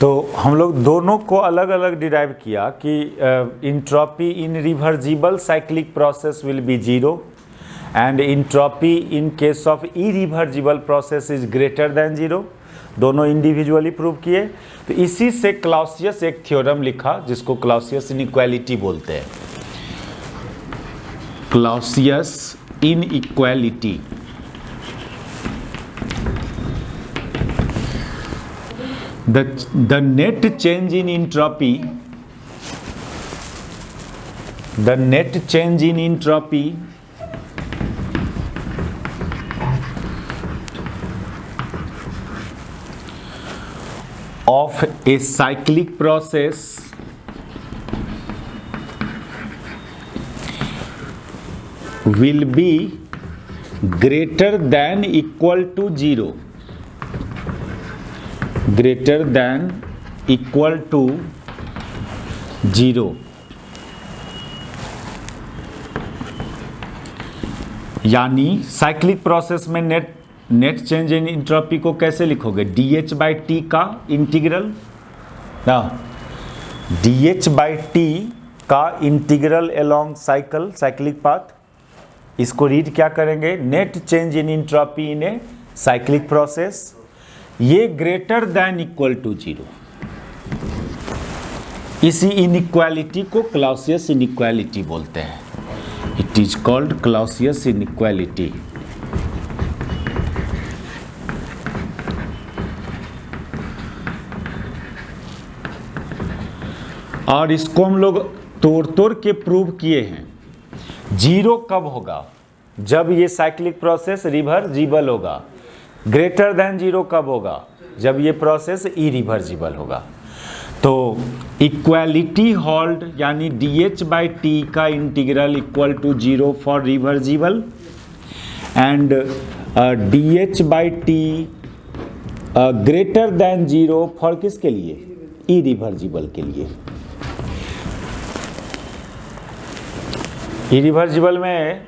तो हम लोग दोनों को अलग अलग डिराइव किया कि entropy in reversible cyclic process will be zero and entropy in case of irreversible process is greater than zero. दोनों इंडिविजुअली प्रूव किए। तो इसी से क्लाउसियस एक थ्योरम लिखा जिसको क्लाउसियस इनइक्वालिटी बोलते हैं। क्लाउसियस inequality. The net change in entropy, the net change in entropy of a cyclic process will be greater than equal to zero. Greater than equal to zero. यानी साइक्लिक प्रोसेस में net change in entropy को कैसे लिखोगे? dH by T का integral ना, dH by T का integral along cyclic path. इसको read क्या करेंगे? Net change in entropy in a cyclic process, ये greater than equal to zero. इसी इनइक्वालिटी को क्लाउसियस इनइक्वालिटी बोलते हैं। It is called Clausius inequality. और इसको हम लोग तोड़ के प्रूव किए हैं। जीरो कब होगा? जब ये साइक्लिक प्रोसेस रिवर्सिबल होगा। ग्रेटर देन जीरो कब होगा? जब ये प्रोसेस इरिवर्सिबल होगा। तो इक्वालिटी होल्ड यानी dH बाई टी का integral equal to zero for reversible and dH by T greater than zero for किसके लिए? इरिवर्सिबल के लिए। इरिवर्सिबल में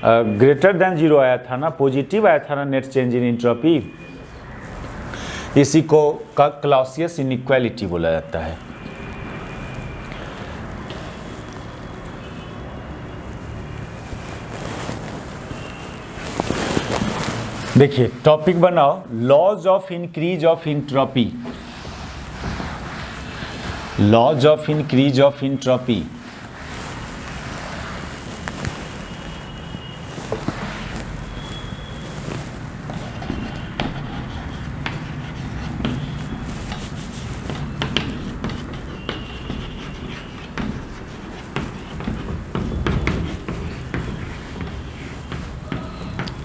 ग्रेटर देन जीरो आया था ना, पॉजिटिव आया था ना नेट चेंज इन इंट्रोपी। इसी को क्लाउसियस इनइक्वालिटी बोला जाता है। देखिए टॉपिक बनाओ, laws of increase of entropy. Laws of increase of entropy.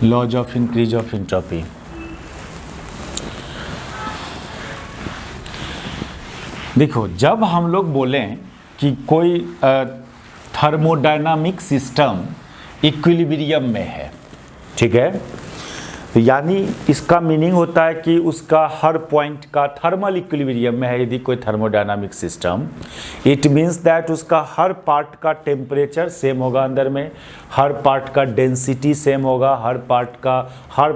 Laws of increase of entropy. देखो जब हम लोग बोलें कि कोई थर्मोडायनामिक सिस्टम इक्विलिब्रियम में है, ठीक है, तो यानी इसका मीनिंग होता है कि उसका हर पॉइंट का थर्मल इक्विलिब्रियम में है। यदि कोई thermodynamic system, it means that उसका हर पार्ट का टेम्परेचर सेम होगा अंदर में, हर पार्ट का डेंसिटी सेम होगा, हर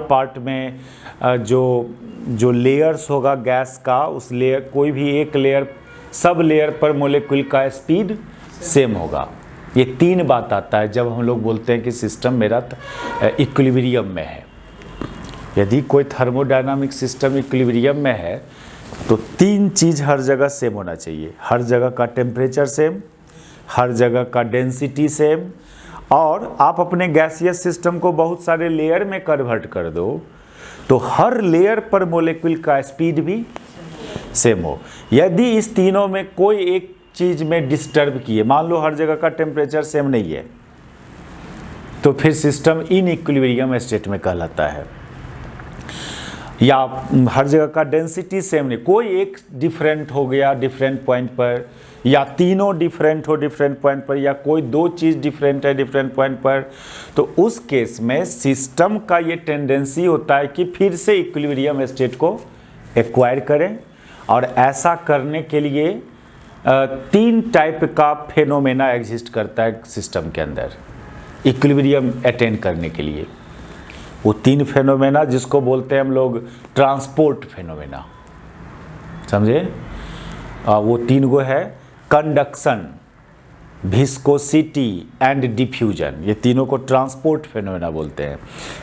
पार्ट में जो लेयर्स होगा गैस का, उस लेयर कोई भी एक लेयर सब लेयर पर मोलिक्यूल का स्पीड सेम होगा। ये तीन बात आता है जब हम लोग बोलते हैं कि सिस्टम मेरा इक्विलिब्रियम में है। यदि कोई थर्मोडायनामिक सिस्टम इक्विलिब्रियम में है तो तीन चीज़ हर जगह सेम होना चाहिए। हर जगह का टेम्परेचर सेम, हर जगह का डेंसिटी सेम, और आप अपने गैसियस सिस्टम को बहुत सारे लेयर में कन्वर्ट कर दो तो हर लेयर पर मोलिक्यूल का स्पीड भी सेम हो। यदि इस तीनों में कोई एक चीज़ में डिस्टर्ब किए, मान लो हर जगह का टेम्परेचर सेम नहीं है, तो फिर सिस्टम इनइक्विलिब्रियम स्टेट में कहलाता है। या हर जगह का डेंसिटी सेम नहीं, कोई एक डिफरेंट हो गया डिफरेंट पॉइंट पर, या तीनों डिफरेंट हो डिफरेंट पॉइंट पर, या कोई दो चीज़ डिफरेंट है डिफरेंट पॉइंट पर, तो उस केस में सिस्टम का ये टेंडेंसी होता है कि फिर से इक्विलिब्रियम स्टेट को एक्वायर करें। और ऐसा करने के लिए तीन टाइप का फेनोमेना एग्जिस्ट करता है सिस्टम के अंदर इक्विलिब्रियम अटेन करने के लिए। वो तीन फेनोमेना जिसको बोलते हैं हम लोग ट्रांसपोर्ट फेनोमेना, समझे? वो 3 गो है, कंडक्शन, विस्कोसिटी एंड डिफ्यूजन। ये तीनों को ट्रांसपोर्ट फेनोमेना बोलते हैं।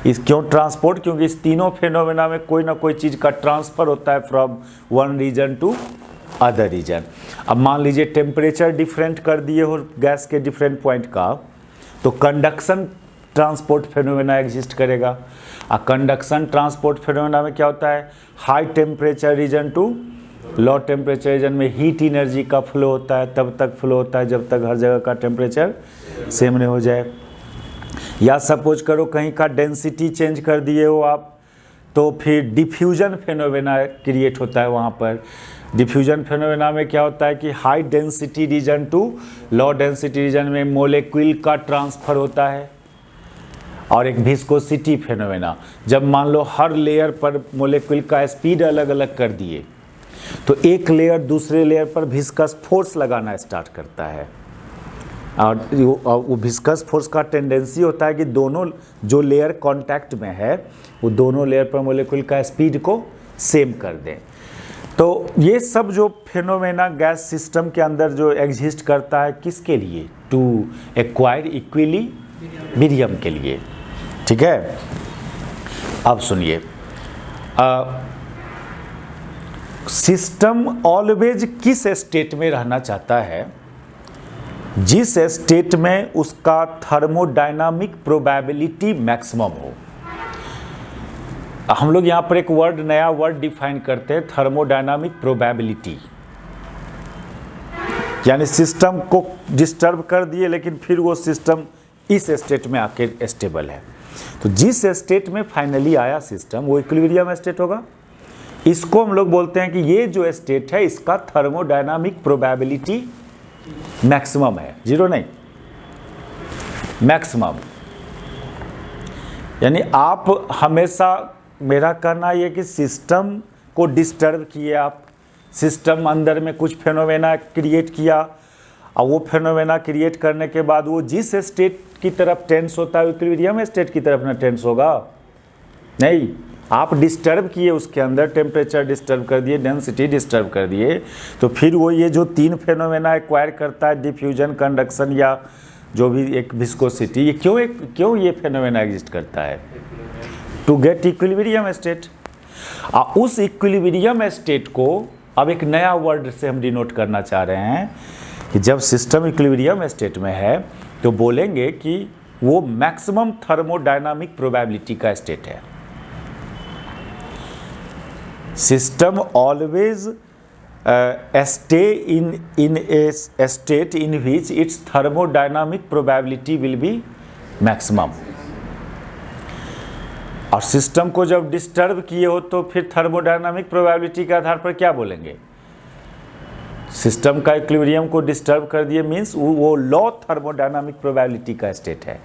इस क्यों ट्रांसपोर्ट? क्योंकि इस तीनों फेनोमेना में कोई ना कोई चीज़ का ट्रांसफ़र होता है from one region to other region. अब मान लीजिए टेम्परेचर डिफरेंट कर दिए हो गैस के डिफरेंट पॉइंट का, तो कंडक्शन ट्रांसपोर्ट फेनोमेना एग्जिस्ट करेगा। और कंडक्शन ट्रांसपोर्ट फेनोमेना में क्या होता है? High temperature region to low temperature region में हीट एनर्जी का फ्लो होता है, तब तक फ्लो होता है जब तक हर जगह का टेम्परेचर सेम नहीं हो जाए। या सपोज करो कहीं का डेंसिटी चेंज कर दिए हो आप, तो फिर डिफ्यूजन फेनोमेना क्रिएट होता है वहाँ पर। डिफ्यूजन फेनोमेना में क्या होता है कि high density region to low density region में मोलेक्यूल का ट्रांसफ़र होता है। और एक विस्कोसिटी फेनोमेना, जब मान लो हर लेयर पर मोलेक्यूल का स्पीड अलग अलग कर दिए, तो एक लेयर दूसरे लेयर पर विस्कस फोर्स लगाना स्टार्ट करता है। और वो विस्कस फोर्स का टेंडेंसी होता है कि दोनों जो लेयर कांटेक्ट में है वो दोनों लेयर पर मोलेक्यूल का स्पीड को सेम कर दें। तो ये सब जो फेनोमेना गैस सिस्टम के अंदर जो एग्जिस्ट करता है, किसके लिए? टू एक्वायर इक्विलिब्रियम के लिए। ठीक है, अब सुनिए, सिस्टम ऑलवेज किस स्टेट में रहना चाहता है? जिस स्टेट में उसका थर्मोडायनामिक प्रोबेबिलिटी मैक्सिमम हो। हम लोग यहाँ पर एक वर्ड, नया वर्ड डिफाइन करते हैं, थर्मोडायनामिक प्रोबेबिलिटी। यानी सिस्टम को डिस्टर्ब कर दिए लेकिन फिर वो सिस्टम इस स्टेट में आके स्टेबल है। तो जिस स्टेट में फाइनली आया सिस्टम वो इक्विलिब्रियम स्टेट होगा। इसको हम लोग बोलते हैं कि ये जो स्टेट है इसका थर्मोडायनामिक प्रोबेबिलिटी मैक्सिमम है, जीरो नहीं, मैक्सिमम। यानी आप हमेशा, मेरा कहना ये कि सिस्टम को डिस्टर्ब किए आप, सिस्टम अंदर में कुछ फेनोमेना क्रिएट किया, और वो फेनोमेना क्रिएट करने के बाद वो जिस स्टेट की तरफ टेंस होता है इक्विलिब्रियम स्टेट की तरफ ना टेंस होगा, नहीं। आप डिस्टर्ब किए उसके अंदर, टेम्परेचर डिस्टर्ब कर दिए, डेंसिटी डिस्टर्ब कर दिए, तो फिर वो ये जो 3 फेनोमेना एक्वायर करता है, डिफ्यूजन, कंडक्शन या जो भी एक विस्कोसिटी, ये क्यों ये फेनोमेना एग्जिस्ट करता है? To get equilibrium state. और उस इक्विलिब्रियम स्टेट को अब एक नया वर्ड से हम डिनोट करना चाह रहे हैं कि जब सिस्टम इक्विलिब्रियम स्टेट में है तो बोलेंगे कि वो मैक्सिमम थर्मोडायनामिक प्रोबेबिलिटी का स्टेट है। System always stay in a state in which its thermodynamic probability will be maximum। और सिस्टम को जब डिस्टर्ब किए हो तो फिर थर्मोडायनामिक प्रोबेबिलिटी के आधार पर क्या बोलेंगे? सिस्टम का इक्विलिब्रियम को डिस्टर्ब कर दिए मीन्स वो लो थर्मोडायनामिक प्रोबेबिलिटी का स्टेट है,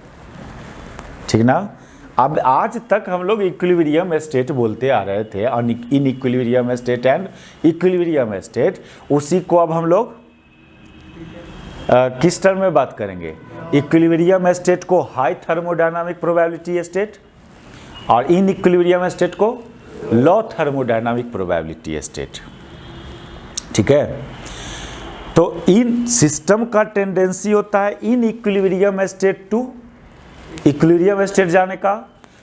ठीक ना। अब आज तक हम लोग इक्विलिब्रियम स्टेट बोलते आ रहे थे, इन equilibrium state and equilibrium state. उसी को अब हम लोग किस टर्म में बात करेंगे? इक्विलिब्रियम स्टेट को हाई थर्मोडायनामिक प्रोबेबिलिटी स्टेट और इन इक्विलिब्रियम स्टेट को लो थर्मोडायनामिक प्रोबेबिलिटी स्टेट, ठीक है। तो इन सिस्टम का टेंडेंसी होता है in equilibrium state to equilibrium state जाने का।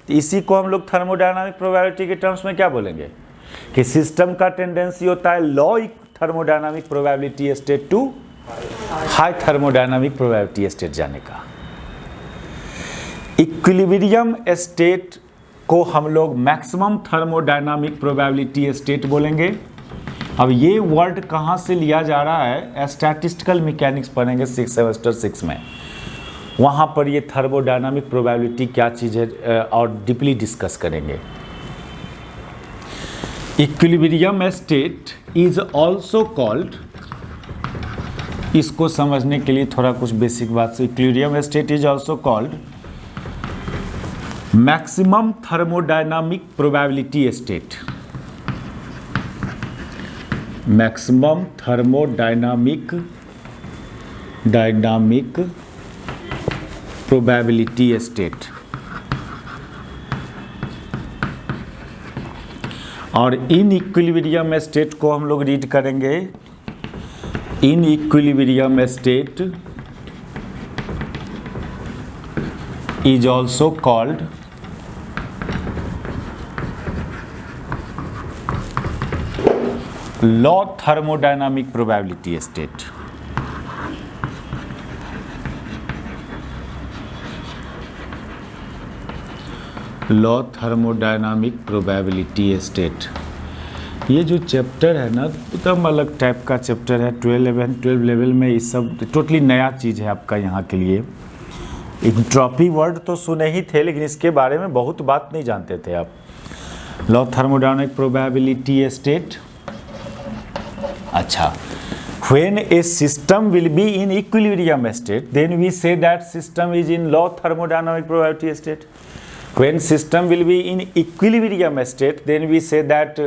तो इसी को हम लोग थर्मोडायनामिक प्रोबेबिलिटी के टर्म्स में क्या बोलेंगे कि सिस्टम का टेंडेंसी होता है low thermodynamic probability state to high thermodynamic probability state जाने का। इक्विलिब्रियम स्टेट को हम लोग मैक्सिमम थर्मोडायनामिक प्रोबेबिलिटी स्टेट बोलेंगे। अब ये वर्ड कहाँ से लिया जा रहा है? स्टैटिस्टिकल मैकेनिक्स पढ़ेंगे 6 सेमेस्टर 6 में, वहाँ पर ये थर्मोडायनामिक प्रोबेबिलिटी क्या चीज़ है और डीपली डिस्कस करेंगे। Equilibrium state is also called, इसको समझने के लिए थोड़ा कुछ बेसिक बात से, equilibrium state is also called maximum thermodynamic probability state. Maximum thermodynamic probability state. और इन इक्विलिब्रियम स्टेट को हम लोग रीड करेंगे in equilibrium state is also called low thermodynamic probability state. Law thermodynamic probability state. ये जो chapter है ना एकदम अलग टाइप का चैप्टर है। 12 लेवल में ये सब टोटली नया चीज़ है आपका यहाँ के लिए। एंट्रोपी वर्ड तो सुने ही थे लेकिन इसके बारे में बहुत बात नहीं जानते थे आप। Law thermodynamic probability state. अच्छा, when a system will be in equilibrium state then we say that system is in low thermodynamic probability state. When system will be in equilibrium state then we say that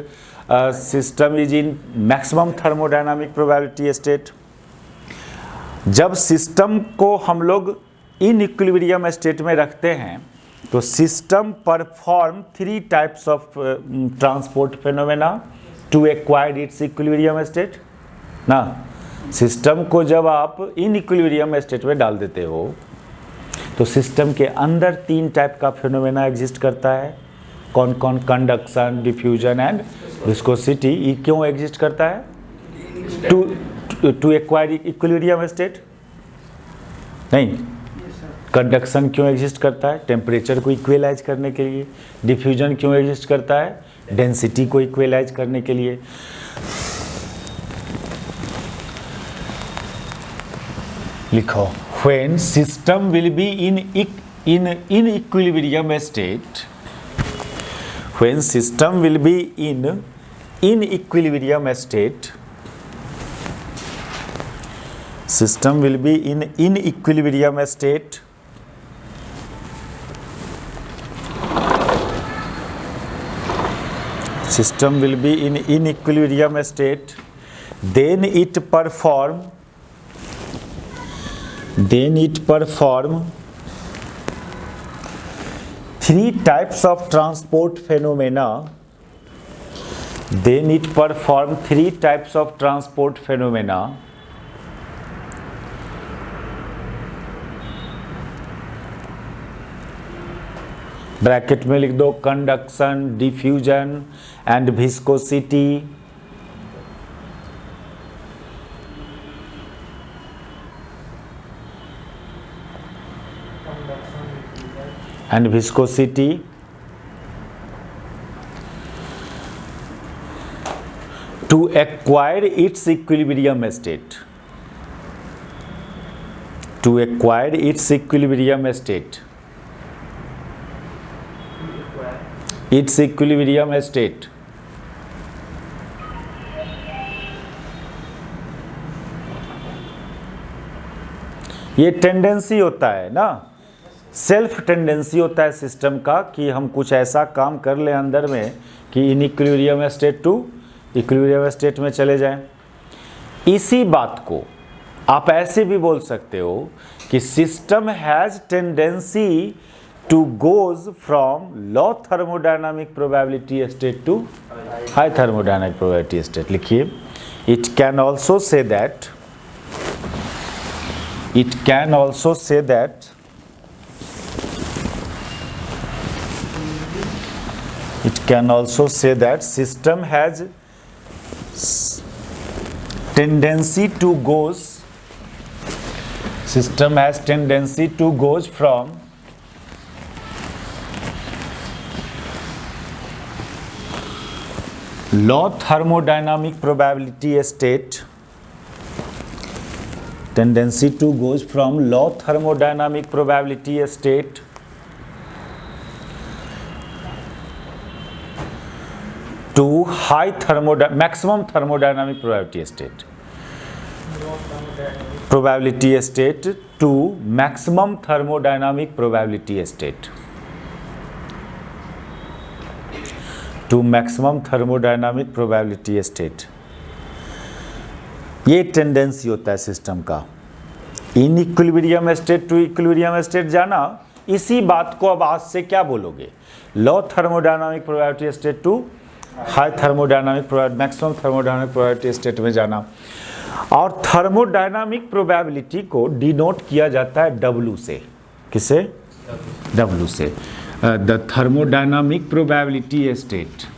system is in maximum thermodynamic probability state. जब system को हम लोग इन equilibrium state में रखते हैं तो system perform 3 types of transport phenomena to acquire its equilibrium state ना। System को जब आप इन इक्विलिब्रियम स्टेट में डाल देते हो तो सिस्टम के अंदर 3 टाइप का फिनोमेना एग्जिस्ट करता है। कौन कौन? Conduction, diffusion and viscosity. ये क्यों एग्जिस्ट करता है? To acquire equilibrium state. नहीं, कंडक्शन क्यों एग्जिस्ट करता है? टेम्परेचर को इक्वलाइज करने के लिए। डिफ्यूजन क्यों एग्जिस्ट करता है? डेंसिटी को इक्वलाइज करने के लिए। लिखो, when system will be in equilibrium state, when system will be in equilibrium state, system will be in equilibrium state, system will be in equilibrium state, then it perform 3 types of transport phenomena. Then it perform 3 types of transport phenomena. Bracket में लिख दो conduction, diffusion and viscosity. and viscosity to acquire its equilibrium state. To acquire its equilibrium state. Its equilibrium state. ये tendency होता है ना, self tendency होता है system का कि हम कुछ ऐसा काम कर लें अंदर में कि in equilibrium state to equilibrium state में चले जाएं। इसी बात को आप ऐसे भी बोल सकते हो कि system has tendency to goes from low thermodynamic probability state to high thermodynamic probability state. लिखिए, it can also say that system has tendency to goes from low thermodynamic probability state to maximum thermodynamic probability state. Probability state to maximum thermodynamic probability state. To maximum thermodynamic probability state. ये tendency होता है system का in equilibrium state to equilibrium state जाना। इसी बात को अब आज से क्या बोलोगे? Low thermodynamic probability state to high thermodynamic maximum thermodynamic probability state में जाना। और थर्मोडायनामिक प्रोबेबिलिटी को डिनोट किया जाता है W से। किसे? W से। The thermodynamic probability state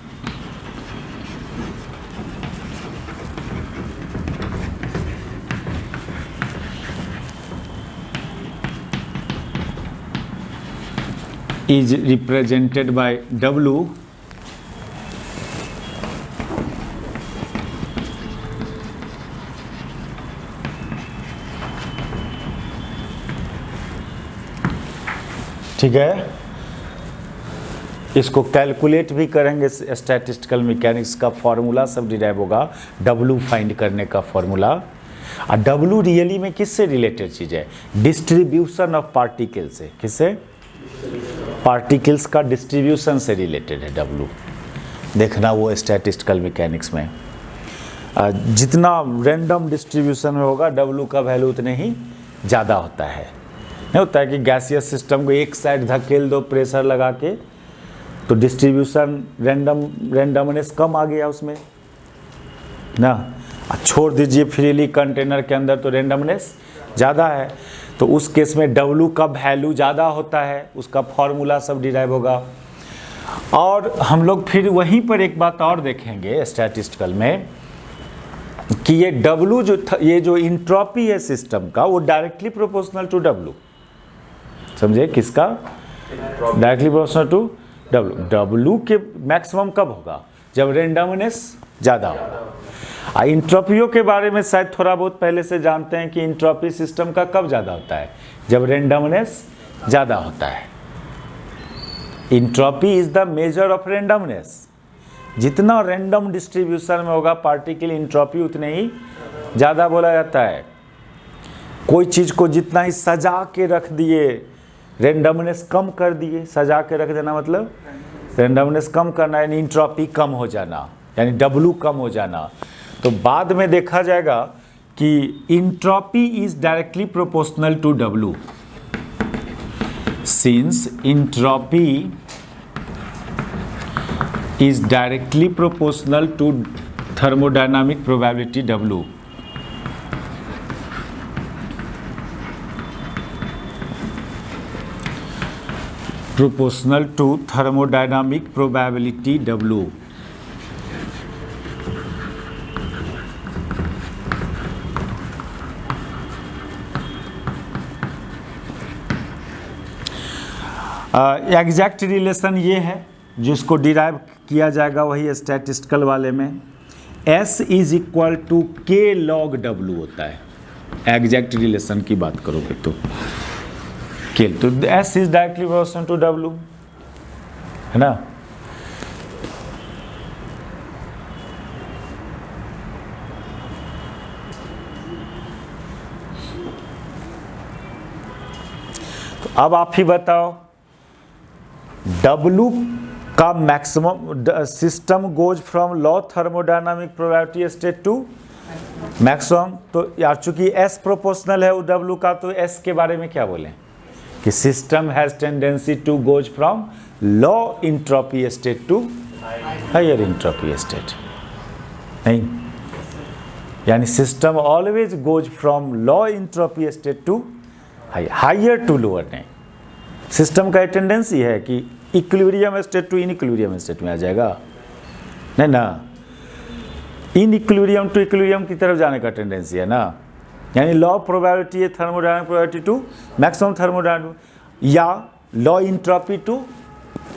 is represented by W ठीक है। इसको कैलकुलेट भी करेंगे, स्टैटिस्टिकल मैकेनिक्स का फॉर्मूला सब डिराइव होगा W फाइंड करने का फॉर्मूला। और W रियली में किससे रिलेटेड चीज़ है? डिस्ट्रीब्यूशन ऑफ पार्टिकल से। किससे? पार्टिकल्स का डिस्ट्रीब्यूशन से रिलेटेड है W। देखना वो स्टैटिस्टिकल मैकेनिक्स में जितना रैंडम डिस्ट्रीब्यूशन में होगा W का वैल्यू उतने ही ज़्यादा होता है। नहीं होता है कि गैसियस सिस्टम को एक साइड धकेल दो प्रेशर लगा के तो डिस्ट्रीब्यूशन रैंडमनेस कम आ गया उसमें ना, छोड़ दीजिए फ्रीली कंटेनर के अंदर तो रैंडमनेस ज़्यादा है। तो उस केस में W का वैल्यू ज़्यादा होता है, उसका फॉर्मूला सब डिराइव होगा। और हम लोग फिर वहीं पर एक बात और देखेंगे स्टैटिस्टिकल में कि ये W ये जो इंट्रोपी है सिस्टम का वो डायरेक्टली प्रोपोर्शनल टू W। समझे? किसका? Directly proportional to W। W के मैक्सिमम कब होगा? जब रैंडमनेस ज़्यादा होगा। इंट्रोपियों के बारे में शायद थोड़ा बहुत पहले से जानते हैं कि इंट्रोपी सिस्टम का कब ज़्यादा होता है? जब रैंडमनेस ज़्यादा होता है। Entropy is the measure of randomness. जितना रैंडम डिस्ट्रीब्यूशन में होगा पार्टिकल इंट्रोपी उतने ही ज़्यादा बोला जाता है। कोई चीज़ को जितना ही सजा के रख दिए, रैंडमनेस कम कर दिए। सजा के रख देना मतलब रैंडमनेस कम करना, यानी इंट्रोपी कम हो जाना, यानी W कम हो जाना। तो बाद में देखा जाएगा कि entropy is directly proportional to W। Since entropy is directly proportional to thermodynamic probability W, proportional to thermodynamic probability W। Exact relation ये है जिसको डिराइव किया जाएगा वही स्टैटिस्टिकल वाले में। S is equal to K log W होता है। एग्जैक्ट रिलेशन की बात करोगे तो तो S is directly proportional to W, है ना। तो अब आप ही बताओ W का maximum, system goes from low thermodynamic probability state to maximum. तो यार चूंकि S प्रोपोर्शनल है W का, तो S के बारे में क्या बोलें कि system has tendency to goes from low entropy state to higher entropy state. नहीं, यानी system always goes from low entropy state to higher to lower. नहीं, सिस्टम का टेंडेंसी है कि equilibrium state to inequilibrium state में आ जाएगा। नहीं ना, इनइक्विलिब्रियम टू इक्विलिब्रियम की तरफ जाने का टेंडेंसी है ना। यानी लॉ प्रोबेबिलिटी है thermodynamic probability to maximum thermodynamic, या लॉ इंट्रोपी टू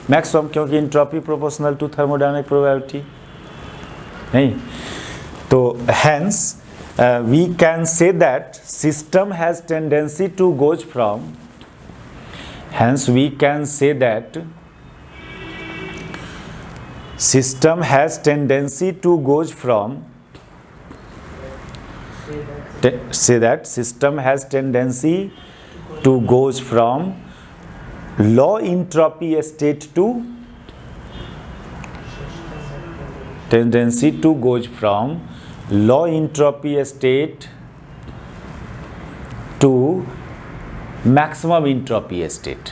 मैक्सिमम, क्योंकि entropy proportional to thermodynamic probability. नहीं, तो hence we can say that system has tendency to goes from, hence we can say that system has tendency to goes from, say that system has tendency to goes from low entropy state to, tendency to goes from low entropy state to maximum entropy state.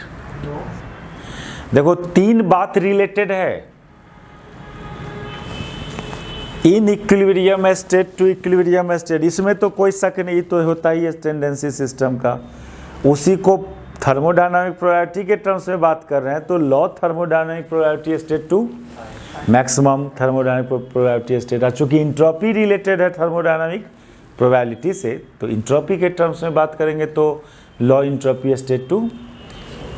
देखो तीन बात related है। In equilibrium state to equilibrium state, इसमें तो कोई शक नहीं, तो होता ही है टेंडेंसी सिस्टम का। उसी को थर्मोडायनामिक प्रोबेबिलिटी के टर्म्स में बात कर रहे हैं, तो low thermodynamic probability state to maximum thermodynamic probability state. चूंकि इंट्रोपी रिलेटेड है थर्मोडायनामिक प्रोबेबिलिटी से, तो इंट्रोपी के टर्म्स में बात करेंगे तो लॉ इंट्रोपी स्टेट टू,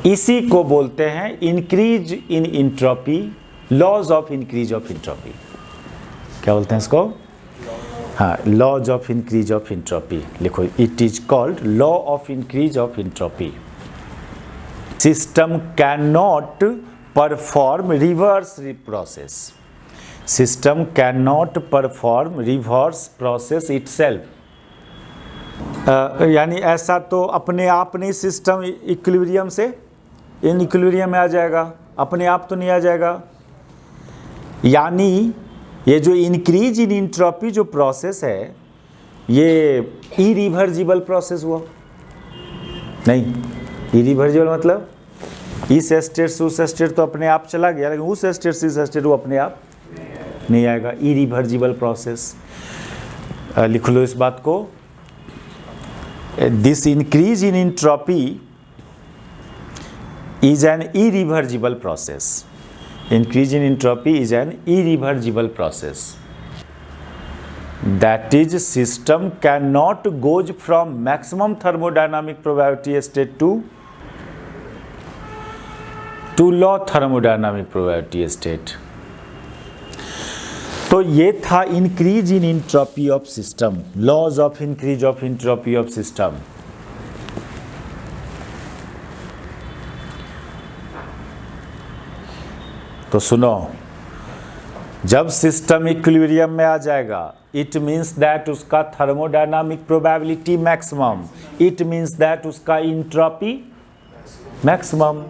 इसी को बोलते हैं increase in entropy, laws of increase of entropy. क्या बोलते हैं इसको? हाँ, laws of increase of entropy लिखो, it is called law of increase of entropy. System can not perform reverse process, system can not perform reverse process itself, यानी ऐसा तो अपने आप नहीं सिस्टम इक्विलिब्रियम से इन इक्विलिब्रियम में आ जाएगा, अपने आप तो नहीं आ जाएगा। यानी ये जो इंक्रीज इन इंट्रोपी जो प्रोसेस है, ये इरिवर्सिबल प्रोसेस हुआ नहीं। इरिवर्सिबल मतलब इस स्टेट से उस स्टेट तो अपने आप चला गया, लेकिन उस स्टेट से इस स्टेट वो अपने आप नहीं आएगा, इरिवर्सिबल प्रोसेस। लिख लो इस बात को, this increase in entropy is an irreversible process. Increase in entropy is an irreversible process. That is, system cannot goes from maximum thermodynamic probability state to low thermodynamic probability state. तो ये था increase in entropy of system, laws of increase of entropy of system. तो सुनो, जब system equilibrium में आ जाएगा, it means that उसका thermodynamic probability maximum, it means that उसका इंट्रोपी मैक्सिमम,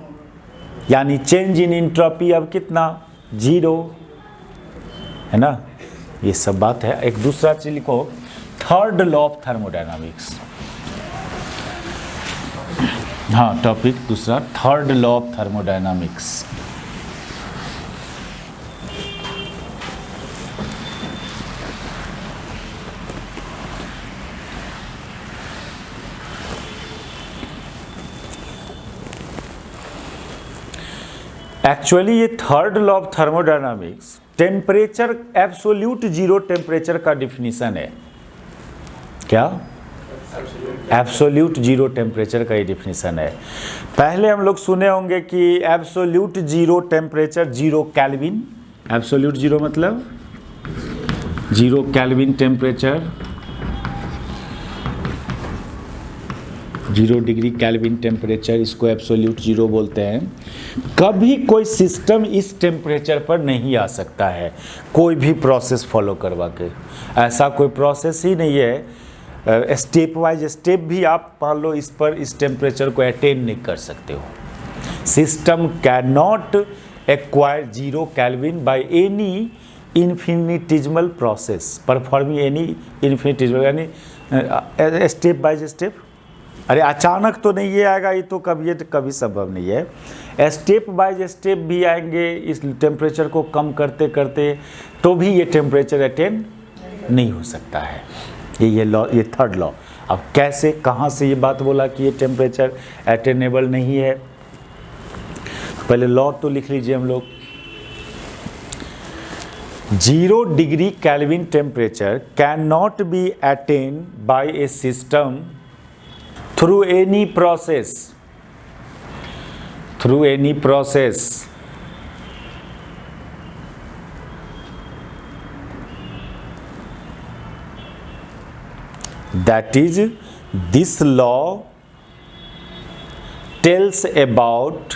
यानी चेंज इन इंट्रोपी अब कितना? 0, है ना। ये सब बात है। एक दूसरा चीज लिखो, थर्ड लॉ ऑफ थर्मोडायनामिक्स। हाँ, टॉपिक दूसरा, third law of thermodynamics. Actually ये third law of thermodynamics temperature, absolute zero temperature का डिफिनीशन है। क्या? एब्सोल्यूट जीरो टेम्परेचर का ये डिफिनीशन है। पहले हम लोग सुने होंगे कि absolute zero temperature 0 kelvin, absolute zero मतलब 0 kelvin temperature, 0 degree kelvin temperature, इसको एब्सोल्यूट जीरो बोलते हैं। कभी कोई सिस्टम इस टेम्परेचर पर नहीं आ सकता है कोई भी प्रोसेस फॉलो करवा के, ऐसा कोई प्रोसेस ही नहीं है। स्टेप वाइज स्टेप भी आप मान लो इस पर इस टेम्परेचर को अटेन नहीं कर सकते हो। System can not acquire 0 kelvin by any infinitesimal process performing any infinitesimal, यानी स्टेप बाय स्टेप। अरे अचानक तो नहीं ये आएगा, ये तो कभी संभव नहीं है। स्टेप बाय स्टेप भी आएंगे इस टेम्परेचर को कम करते करते, तो भी ये टेम्परेचर अटेन नहीं हो सकता है। ये लॉ, ये थर्ड लॉ। अब कैसे, कहाँ से ये बात बोला कि ये टेम्परेचर अटेनेबल नहीं है? पहले लॉ तो लिख लीजिए हम लोग। 0 degree kelvin temperature can not be attend bye A system through any process, that is, this law tells about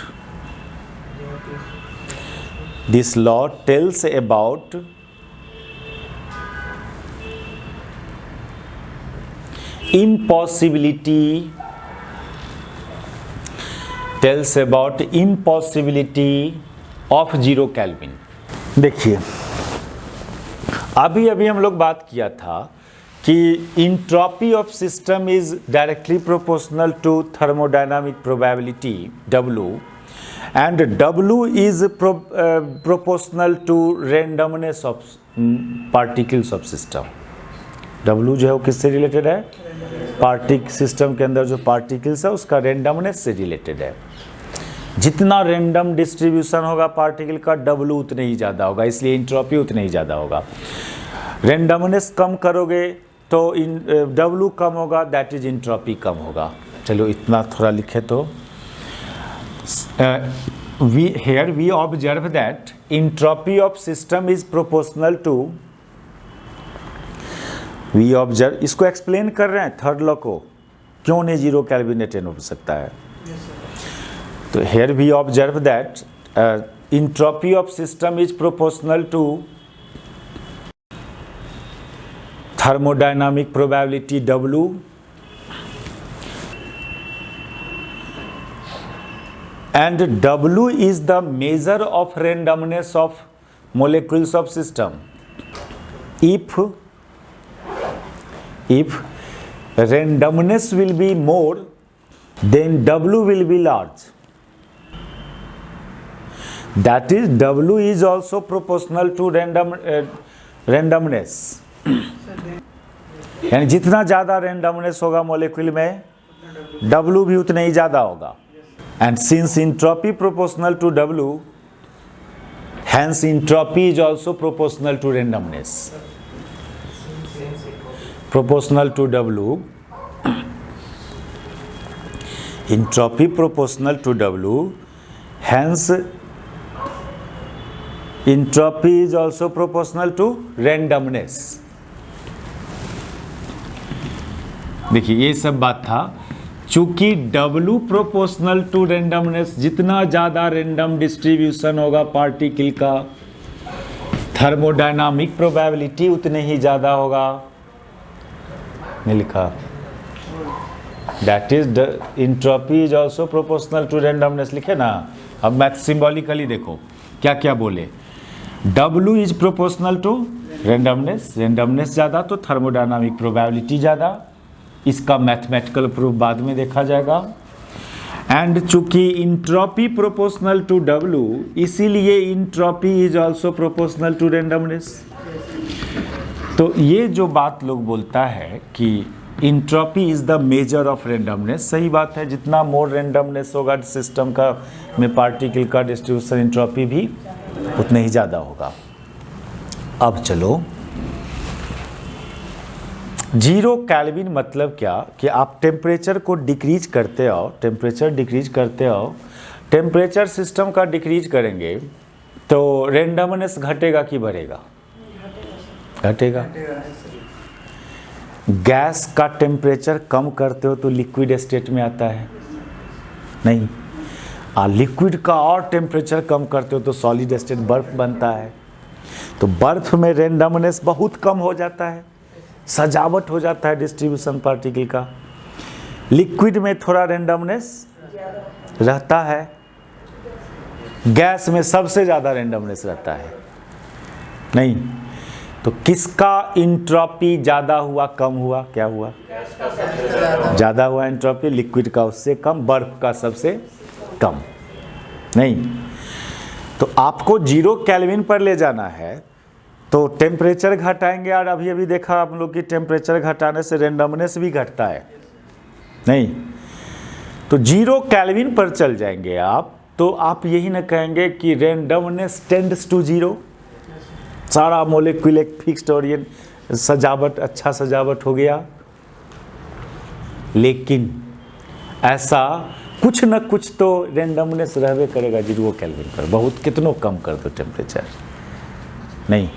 impossibility of 0 kelvin. देखिए, अभी हम लोग बात किया था कि entropy of system is directly proportional to thermodynamic probability W, and W is proportional to randomness of particles of system. W जो है वो किससे रिलेटेड है? सिस्टम के अंदर जो पार्टिकल्स है उसका रेंडमनेस से रिलेटेड है। जितना रेंडम डिस्ट्रीब्यूशन होगा पार्टिकल का, W उतने ही ज़्यादा होगा, इसलिए इंट्रॉपी उतने ही ज़्यादा होगा। रेंडमनेस कम करोगे तो W कम होगा, दैट इज इंट्रॉपी कम होगा। चलो इतना थोड़ा लिखे तो here we observe that entropy of system is proportional to, we observe, इसको एक्सप्लेन कर रहे हैं थर्ड लॉ को, क्यों नहीं 0 केल्विन अटेन हो सकता है। तो here we observe that entropy of system is proportional to thermodynamic probability W and W is the measure of randomness of molecules of system. If randomness will be more, then W will be large. That is, W is also proportional to randomness. यानी जितना ज़्यादा randomness होगा molecule में, W भी उतना ही ज़्यादा होगा। And since entropy proportional to W, hence entropy is also proportional to randomness. Proportional to W, entropy proportional to W, hence entropy is also proportional to randomness. देखिए ये सब बात था, चूंकि W प्रोपोर्शनल टू रेंडमनेस, जितना ज़्यादा random distribution होगा particle का, थर्मोडायनामिक प्रोबेबिलिटी उतने ही ज़्यादा होगा। नहीं लिखा? That is entropy is also proportional to randomness, लिखे ना। अब मैथ सिंबॉलिकली देखो क्या क्या बोले। W is proportional to randomness, randomness ज़्यादा तो थर्मोडायनामिक प्रोबेबिलिटी ज़्यादा, इसका मैथमेटिकल प्रूफ बाद में देखा जाएगा। एंड चूंकि इंट्रोपी प्रोपोर्शनल टू W, इसीलिए entropy is also proportional to randomness. तो ये जो बात लोग बोलता है कि entropy is the measure of randomness, सही बात है। जितना मोर रेंडमनेस होगा सिस्टम का में पार्टिकल का डिस्ट्रीब्यूशन, इंट्रोपी भी उतना ही ज़्यादा होगा। अब चलो 0 केल्विन मतलब क्या कि आप टेम्परेचर को डिक्रीज करते आओ, टेम्परेचर डिक्रीज करते आओ, टेम्परेचर सिस्टम का डिक्रीज करेंगे तो रेंडमनेस घटेगा कि बढ़ेगा? घटेगा। गैस का टेम्परेचर कम करते हो तो लिक्विड स्टेट में आता है, नहीं। लिक्विड का और टेम्परेचर कम करते हो तो सॉलिड स्टेट, बर्फ बनता है। तो बर्फ में रेंडमनेस बहुत कम हो जाता है, सजावट हो जाता है डिस्ट्रीब्यूशन पार्टिकल का। लिक्विड में थोड़ा रेंडमनेस रहता है, गैस में सबसे ज़्यादा रेंडमनेस रहता है, नहीं। तो किसका इंट्रोपी ज़्यादा हुआ कम हुआ? क्या हुआ? ज़्यादा हुआ इंट्रोपी, लिक्विड का उससे कम, बर्फ का सबसे कम, नहीं। तो आपको 0 केल्विन पर ले जाना है तो टेम्परेचर घटाएंगे, और अभी अभी देखा आप लोग कि टेम्परेचर घटाने से रेंडमनेस भी घटता है, नहीं। तो 0 केल्विन पर चल जाएंगे आप तो आप यही ना कहेंगे कि रेंडमनेस टेंड्स टू 0, सारा मोलिक्यूल एक फिक्स्ड और ये सजावट, अच्छा सजावट हो गया। लेकिन ऐसा कुछ न कुछ तो रेंडमनेस रहबे करेगा 0 केल्विन पर, बहुत कितनों कम कर दो टेम्परेचर, नहीं।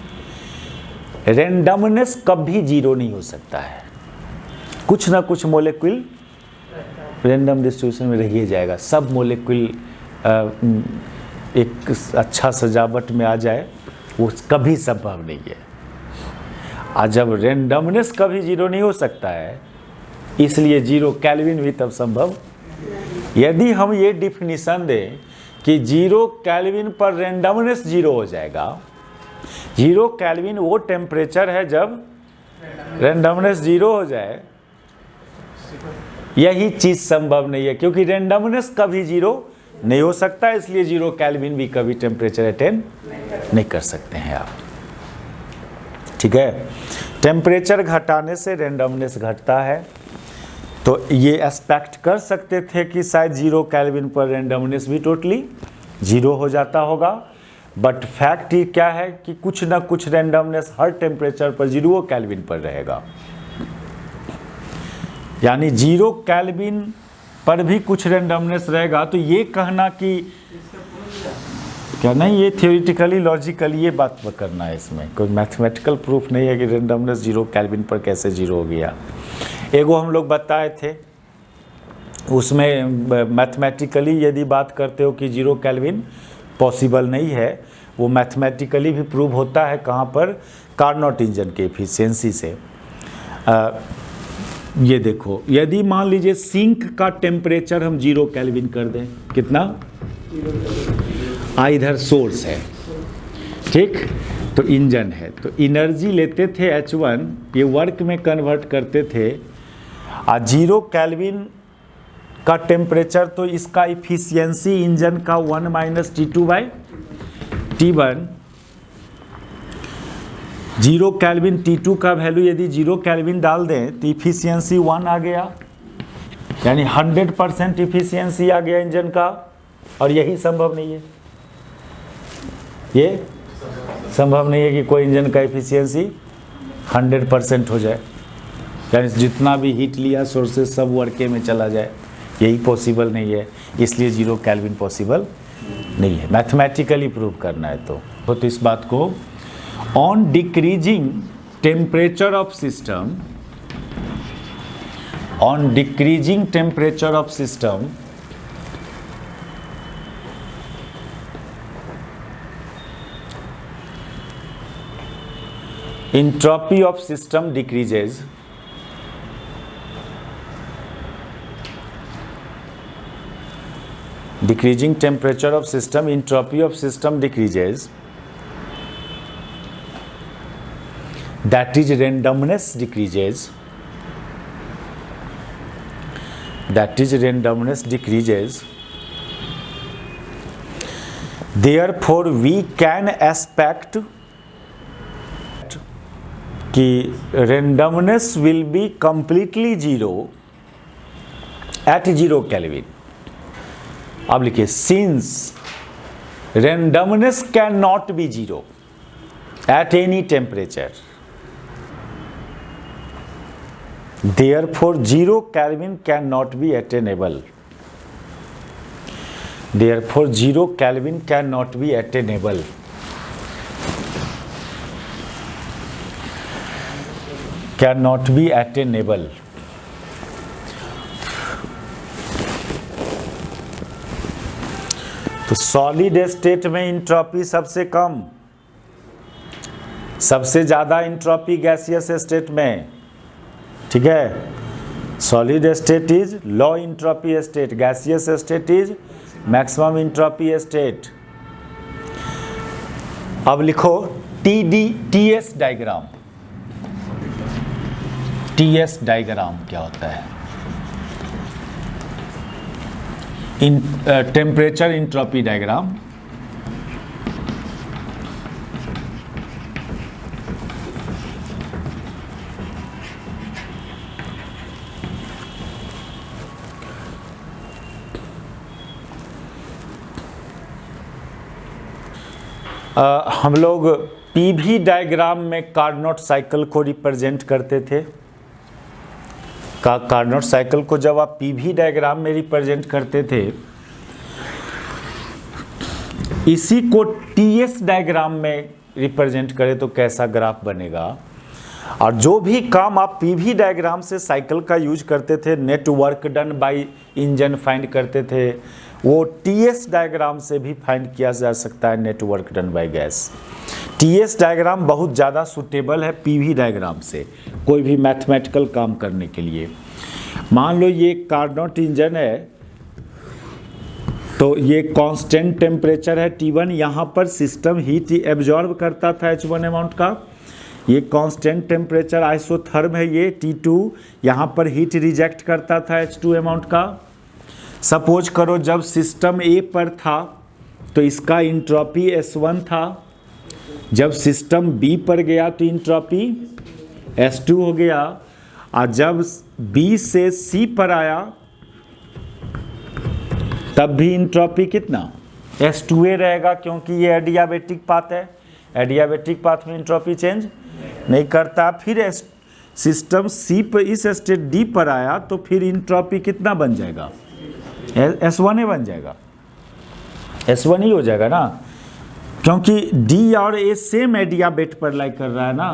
रेंडमनेस कभी 0 नहीं हो सकता है, कुछ ना कुछ मोलिक्यूल रेंडम डिस्ट्रीब्यूशन में रह जाएगा। सब मोलिक्यूल एक अच्छा सजावट में आ जाए वो कभी संभव नहीं है। और जब रेंडमनेस कभी 0 नहीं हो सकता है, इसलिए 0 केल्विन भी तब संभव। यदि हम ये डिफिनीशन दें कि 0 केल्विन पर रेंडमनेस 0 हो जाएगा, 0 केल्विन वो टेम्परेचर है जब रेंडमनेस 0 हो जाए, यही चीज़ संभव नहीं है, क्योंकि रेंडमनेस कभी 0 नहीं हो सकता, इसलिए 0 केल्विन भी कभी टेम्परेचर अटेन नहीं कर सकते हैं आप। ठीक है, टेम्परेचर घटाने से रेंडमनेस घटता है, तो ये एक्सपेक्ट कर सकते थे कि शायद 0 केल्विन पर रेंडमनेस भी टोटली 0 हो जाता होगा, बट फैक्ट ये क्या है कि कुछ ना कुछ रेंडमनेस हर टेम्परेचर पर 0 केल्विन पर रहेगा। यानी 0 केल्विन पर भी कुछ रेंडमनेस रहेगा। तो ये कहना कि क्या नहीं, ये थियोरिटिकली लॉजिकली ये बात करना है, इसमें कोई मैथमेटिकल प्रूफ नहीं है कि रेंडमनेस 0 केल्विन पर कैसे 0 हो गया। एगो हम लोग बताए थे, उसमें मैथमेटिकली यदि बात करते हो कि 0 केल्विन पॉसिबल नहीं है, वो मैथमेटिकली भी प्रूव होता है कहाँ पर, कार्नोट इंजन के एफिशिएंसी से। ये देखो, यदि मान लीजिए सिंक का टेम्परेचर हम 0 केल्विन कर दें, कितना, इधर सोर्स है, ठीक, तो इंजन है, तो एनर्जी लेते थे H1, ये वर्क में कन्वर्ट करते थे, 0 केल्विन का टेम्परेचर, तो इसका इफिशियंसी इंजन का 1 माइनस T2/T1, 0 केल्विन T2 का वैल्यू यदि 0 केल्विन डाल दें तो इफिशियंसी 1 आ गया, यानी 100% इफिशियंसी आ गया इंजन का। और यही संभव नहीं है, ये संभव नहीं है कि कोई इंजन का इफिशियंसी 100% हो जाए, यानी जितना भी हीट लिया सोर्सेस सब वर्के में चला जाए, यही पॉसिबल नहीं है, इसलिए 0 केल्विन पॉसिबल नहीं है, मैथमेटिकली प्रूव करना है। तो इस बात को on decreasing temperature of system, on decreasing temperature of system, entropy of system decreases, decreasing temperature of system, entropy of system decreases, that is randomness decreases, that is randomness decreases, therefore we can expect कि randomness will be completely 0 at 0 kelvin. अब लिखिए, since randomness cannot be 0 at any temperature, therefore 0 Kelvin cannot be attainable, therefore 0 Kelvin cannot be attainable। cannot be attainable। तो solid state में entropy सबसे कम, सबसे ज्यादा entropy gaseous state में, ठीक है। Solid state is low entropy state, gaseous state is maximum entropy state. अब लिखो TS डायग्राम, TS डायग्राम क्या होता है, टेम्परेचर इंट्रॉपी डायग्राम। हम लोग PV डायग्राम में कार्नोट साइकिल को रिप्रेजेंट करते थे। कार्नोट साइकिल को जब आप PV डायग्राम में रिप्रेजेंट करते थे, इसी को TS डायग्राम में रिप्रेजेंट करें तो कैसा ग्राफ बनेगा। और जो भी काम आप PV डायग्राम से साइकिल का यूज करते थे, network done by engine find करते थे, वो TS डायग्राम से भी फाइंड किया जा सकता है, network done by gas. TS diagram बहुत ज़्यादा सूटेबल है PV डायग्राम से कोई भी मैथमेटिकल काम करने के लिए। मान लो ये कार्नोट इंजन है, तो ये कांस्टेंट टेम्परेचर है T1, यहाँ पर सिस्टम हीट एब्जॉर्ब करता था H1 अमाउंट का। ये कांस्टेंट टेम्परेचर आइसोथर्म है, ये T2 यहाँ पर हीट रिजेक्ट करता था H2 अमाउंट का। सपोज करो जब सिस्टम ए पर था तो इसका इंट्रॉपी S1 था, जब सिस्टम बी पर गया तो इंट्रॉपी S2 हो गया, और जब बी से सी पर आया तब भी इंट्रॉपी कितना S2A रहेगा, क्योंकि ये एडियाबेटिक पाथ है। एडियाबेटिक पाथ में इंट्रॉपी चेंज नहीं करता। फिर सिस्टम सी पर इस स्टेट डी पर आया तो फिर इंट्रॉपी कितना बन जाएगा, S1A बन जाएगा, S1 ही हो जाएगा ना, क्योंकि डी और ए सेम एडियाबेट पर लाई कर रहा है ना।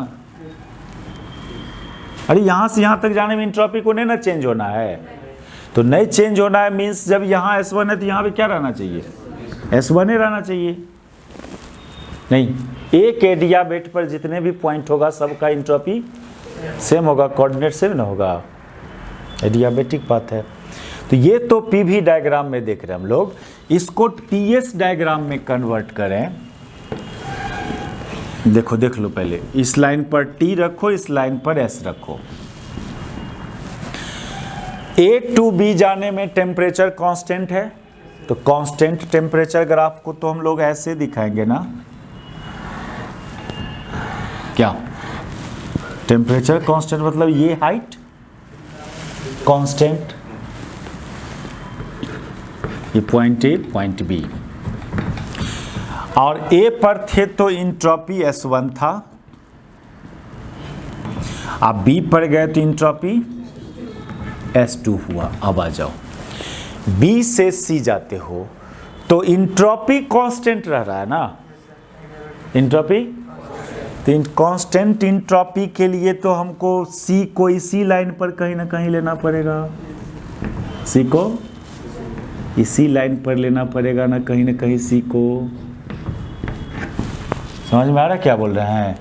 अरे यहाँ से यहाँ तक जाने में इंट्रॉपी को नहीं ना चेंज होना है, तो नहीं चेंज होना है मीन्स जब यहाँ S1 है तो यहाँ पे क्या रहना चाहिए, S1A रहना चाहिए। नहीं, एक एडियाबेट पर जितने भी पॉइंट होगा सबका इंट्रॉपी सेम होगा, कोऑर्डिनेट सेम ना होगा, एडियाबेटिक पाथ है। तो ये तो पीवी डायग्राम में देख रहे हैं हम लोग। इसको टीएस डायग्राम में कन्वर्ट करें। देखो, देख लो पहले, इस लाइन पर टी रखो, इस लाइन पर एस रखो। ए टू बी जाने में टेम्परेचर कांस्टेंट है, तो कांस्टेंट टेम्परेचर ग्राफ को तो हम लोग ऐसे दिखाएंगे ना, क्या टेम्परेचर कांस्टेंट मतलब ये हाइट कांस्टेंट, ये पॉइंट ए पॉइंट बी, और ए पर थे तो इंट्रॉपी S1 था, आप बी पर गए तो इंट्रॉपी S2 हुआ। अब आ जाओ, बी से सी जाते हो तो इंट्रॉपी कांस्टेंट रह रहा है ना, इंट्रॉपी तो कांस्टेंट इंट्रॉपी के लिए तो हमको सी को इसी लाइन पर कहीं ना कहीं लेना पड़ेगा, सी को इसी लाइन पर लेना पड़ेगा ना कहीं सी को। समझ में आ रहा क्या बोल रहे हैं?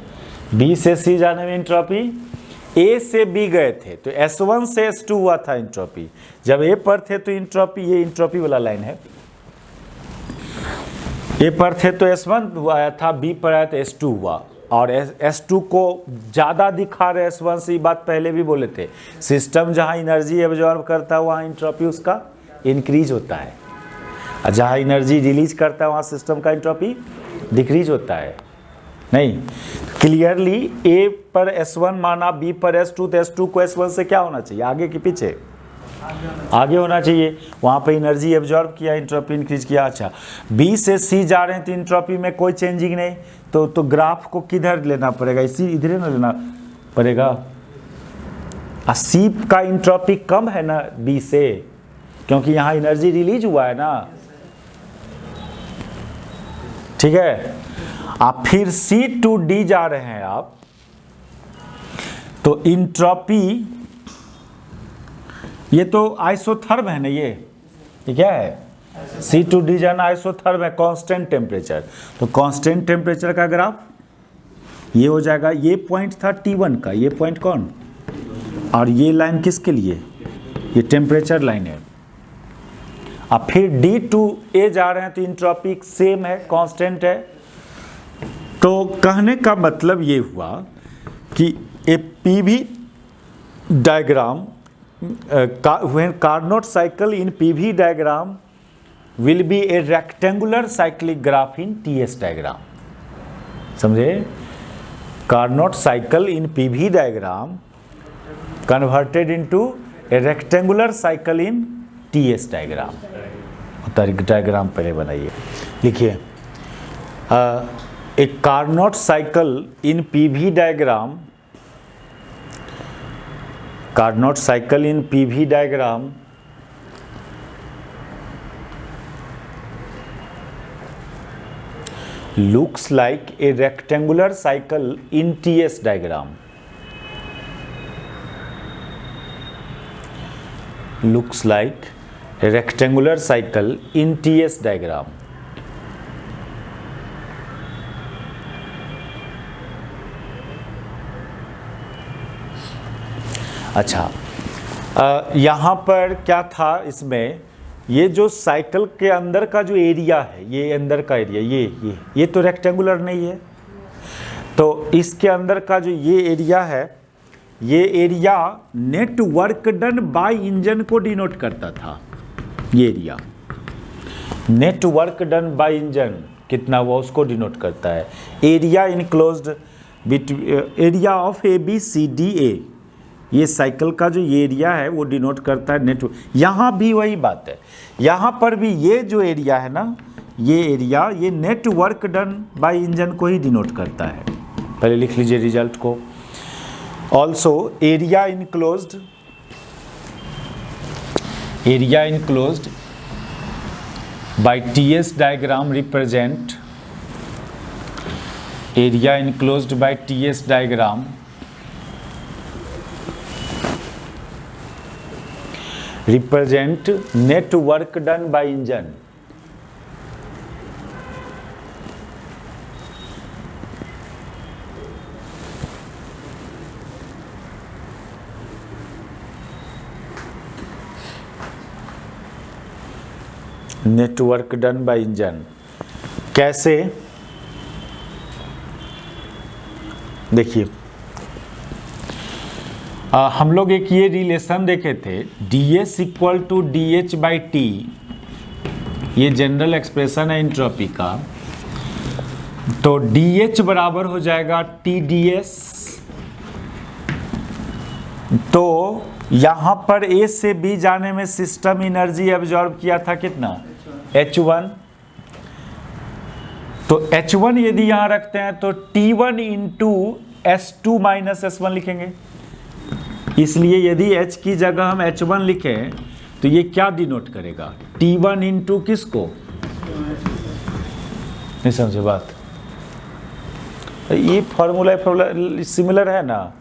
बी से सी जाने में इंट्रॉपी, ए से बी गए थे तो S1 से S2 हुआ था इंट्रॉपी, जब ए पर थे तो इंट्रॉपी, ये इंट्रॉपी वाला लाइन है, ए पर थे तो S1 आया था, बी पर आया तो S2 हुआ, और S2 को ज़्यादा दिखा रहे S1 से, ये बात पहले भी बोले थे। सिस्टम जहाँ एनर्जी एब्जॉर्ब करता है वहाँ इंट्रॉपी उसका इंक्रीज होता है, और जहाँ एनर्जी रिलीज करता है वहाँ सिस्टम का इंट्रॉपी डिक्रीज होता है। नहीं, क्लियरली ए पर S1 माना, बी पर S2, तो S2 को S1 से क्या होना चाहिए, आगे कि पीछे, आगे होना चाहिए, वहाँ पे एनर्जी एब्जॉर्ब किया, इंट्रॉपी इंक्रीज किया। अच्छा, बी से सी जा रहे हैं तो इंट्रॉपी में कोई चेंजिंग नहीं, तो ग्राफ को किधर लेना पड़ेगा, इसी इधर ना लेना पड़ेगा। सी का इंट्रॉपी कम है ना बी से, क्योंकि यहाँ एनर्जी रिलीज हुआ है ना, ठीक है। आप फिर सी टू डी जा रहे हैं आप, तो इंट्रॉपी, ये तो आइसोथर्म है ना, ये क्या है, सी टू डी जाना आइसोथर्म है, कांस्टेंट टेम्परेचर, तो कांस्टेंट टेम्परेचर का ग्राफ ये हो जाएगा। ये पॉइंट था T1 का, ये पॉइंट कौन, और ये लाइन किसके लिए, ये टेम्परेचर लाइन है। अब फिर डी टू ए जा रहे हैं तो इंट्रॉपी सेम है, कांस्टेंट है। तो कहने का मतलब ये हुआ कि a PV diagram, when Carnot cycle in PV diagram will be a rectangular cyclic graph in TS diagram. समझे? Carnot cycle in PV diagram converted into a rectangular cycle in TS diagram. Diagram पहले बनाइए, लिखिए a Carnot cycle in PV diagram, Carnot cycle in PV diagram looks like a rectangular cycle in TS diagram. Looks like a rectangular cycle in TS diagram. अच्छा, यहाँ पर क्या था, इसमें ये जो साइकिल के अंदर का जो एरिया है, ये अंदर का एरिया, ये तो रेक्टेंगुलर नहीं है, तो इसके अंदर का जो ये एरिया है, ये area network done by engine को डिनोट करता था। ये area. Network done by engine कितना हुआ उसको डिनोट करता है। Area enclosed area of A B C D A, ये साइकिल का जो ये एरिया है वो डिनोट करता है नेट। यहाँ भी वही बात है, यहाँ पर भी ये जो एरिया है ना, ये एरिया ये net work done by engine को ही डिनोट करता है। पहले लिख लीजिए रिजल्ट को। Also area enclosed by TS diagram represent, area enclosed by TS diagram represent net work done by engine। Network done by engine कैसे, देखिए हम लोग एक ये रिलेशन देखे थे, ds equal to DH by T, ये जनरल एक्सप्रेशन है इंट्रोपी का। तो DH बराबर हो जाएगा TDS। तो यहाँ पर A से B जाने में सिस्टम एनर्जी एब्जॉर्ब किया था कितना, H1। तो H1 यदि यहाँ रखते हैं तो T1 into S2 minus S1 लिखेंगे। इसलिए यदि H की जगह हम H1 लिखें तो ये क्या डिनोट करेगा, T1 इंटू किसको, नहीं समझे बात। ये फॉर्मूला सिमिलर है ना,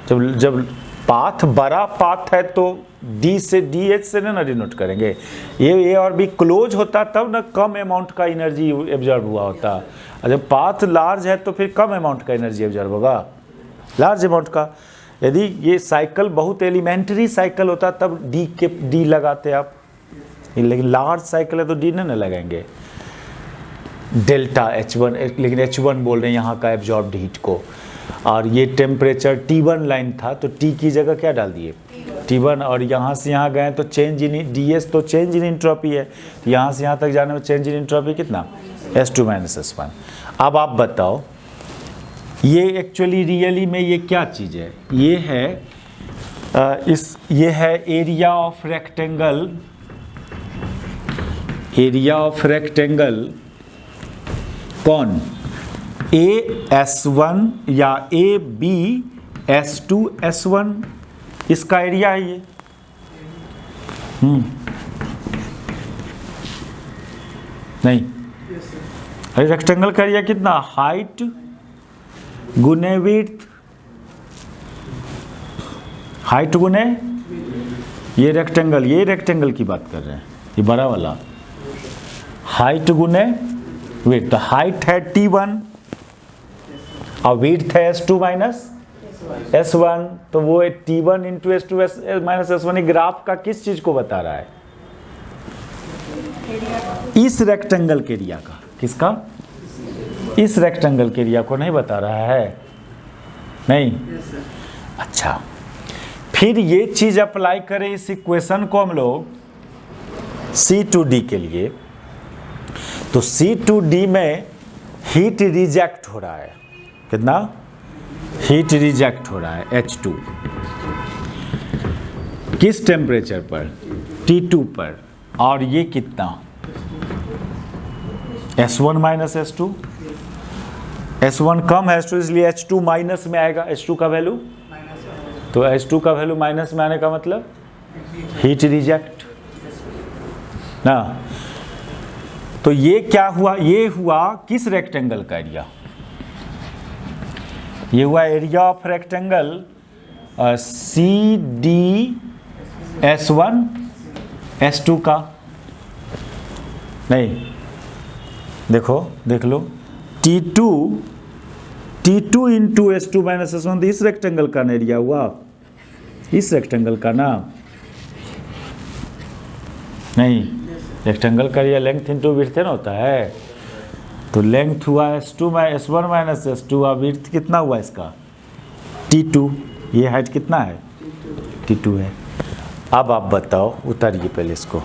जब पाथ बड़ा पाथ है तो D से DH से ना डिनोट करेंगे। ये A और B क्लोज होता तब ना कम अमाउंट का एनर्जी एब्जॉर्ब हुआ होता, और जब पाथ लार्ज है तो फिर कम अमाउंट का एनर्जी एब्जॉर्ब होगा, लार्ज अमाउंट का। यदि ये साइकिल बहुत एलिमेंट्री साइकिल होता तब डी लगाते आप, लेकिन लार्ज साइकिल है तो डी नहीं लगाएंगे। डेल्टा H1, लेकिन H1 बोल रहे हैं यहाँ का एब्जॉर्ब्ड हीट को। और ये टेम्परेचर T1 लाइन था तो T की जगह क्या डाल दिए, T1। और यहाँ से यहाँ गए तो चेंज इन DS तो चेंज इन एंट्रोपी है, तो यहाँ से यहाँ तक जाने में चेंज इन एंट्रोपी कितना, S2 माइनस S1। अब आप बताओ ये एक्चुअली रियली में ये क्या चीज़ है, ये है ये है area of rectangle, area of rectangle कौन, AS1 या AB S2 S1, इसका एरिया है ये। नहीं, अरे रेक्टेंगल का एरिया कितना, हाइट गुने विड्थ, हाइट गुने ये रेक्टेंगल की बात कर रहे हैं, ये बड़ा वाला हाइट गुने विड्थ। तो हाइट है T1 और विड्थ है S2 माइनस S1, तो वो T1 into S2 minus S1 graph का किस चीज को बता रहा है, इस रेक्टेंगल के एरिया का, किसका, इस रेक्टेंगल के एरिया को नहीं बता रहा है, नहीं। अच्छा, फिर ये चीज अप्लाई करें इस इक्वेशन को हम लोग C2D के लिए, तो C2D में हीट रिजेक्ट हो रहा है, कितना हीट रिजेक्ट हो रहा है, H2 किस टेम्परेचर पर, T2 पर, और ये कितना S1 माइनस S2, S1 कम है S2 इसलिए H2 माइनस में आएगा, H2 का वैल्यू, तो H2 का वैल्यू माइनस में आने का मतलब हीट रिजेक्ट ना। तो ये क्या हुआ, ये हुआ किस रेक्टेंगल का एरिया, ये हुआ area of rectangle CD S1 S2 का। नहीं, देखो देख लो, T2 into S2 minus S1, तो इस रेक्टेंगल का एरिया हुआ, इस रेक्टेंगल का ना, नहीं, रेक्टेंगल का एरिया लेंथ इंटू विड्थ ना होता है, तो लेंथ हुआ S1 माइनस S2, और विड्थ कितना हुआ इसका T2, ये हाइट कितना है T2 है। अब आप बताओ, उतारिए पहले इसको।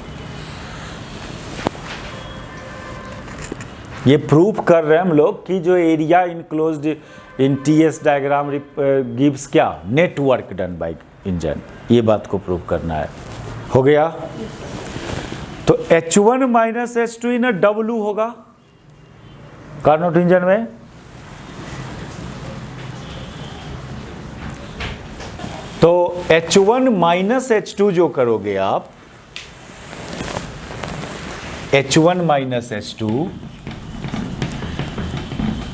ये प्रूफ कर रहे हैं हम लोग कि जो area enclosed in TS diagram gives क्या, नेटवर्क डन बाय इंजन, ये बात को प्रूफ करना है। हो गया। तो H1 माइनस H2 इन W होगा कार्नोट इंजन में। तो H1 माइनस H2 जो करोगे आप, H1 माइनस H2,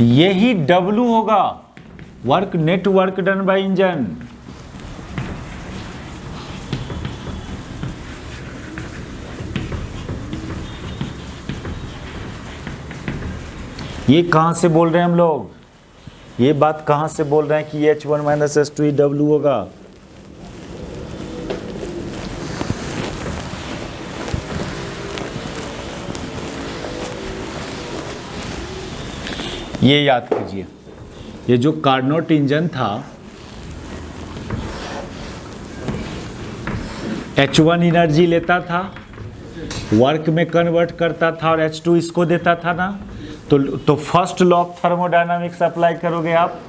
यही W होगा, work network done by engine. ये कहां से बोल रहे हैं हम लोग, ये बात कहां से बोल रहे हैं कि ये H1 माइनस H2 ही W होगा। ये याद कीजिए, ये जो कार्नोट इंजन था, H1 एनर्जी लेता था, वर्क में कन्वर्ट करता था और H2 इसको देता था ना। तो first law of thermodynamics apply करोगे आप।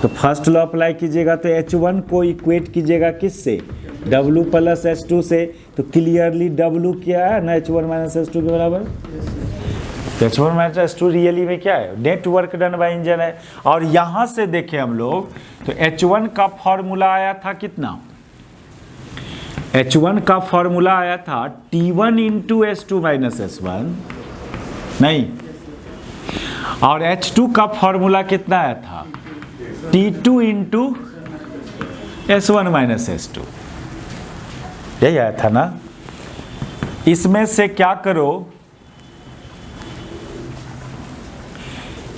तो फर्स्ट लॉ अप्लाई कीजिएगा तो H1 को इक्वेट कीजिएगा किससे, W प्लस H2 से। तो क्लियरली W क्या है ना, H1 माइनस H2 के बराबर। तो H1 माइनस H2 रियली में क्या है, नेटवर्क डन बाय इंजन है। और यहां से देखें हम लोग तो H1 का फॉर्मूला आया था कितना, H1 का फॉर्मूला आया था T1 into S2 minus S1, नहीं, और H2 का फॉर्मूला कितना आया था, T2 into S1 minus S2, यही आया था ना। इसमें से क्या करो,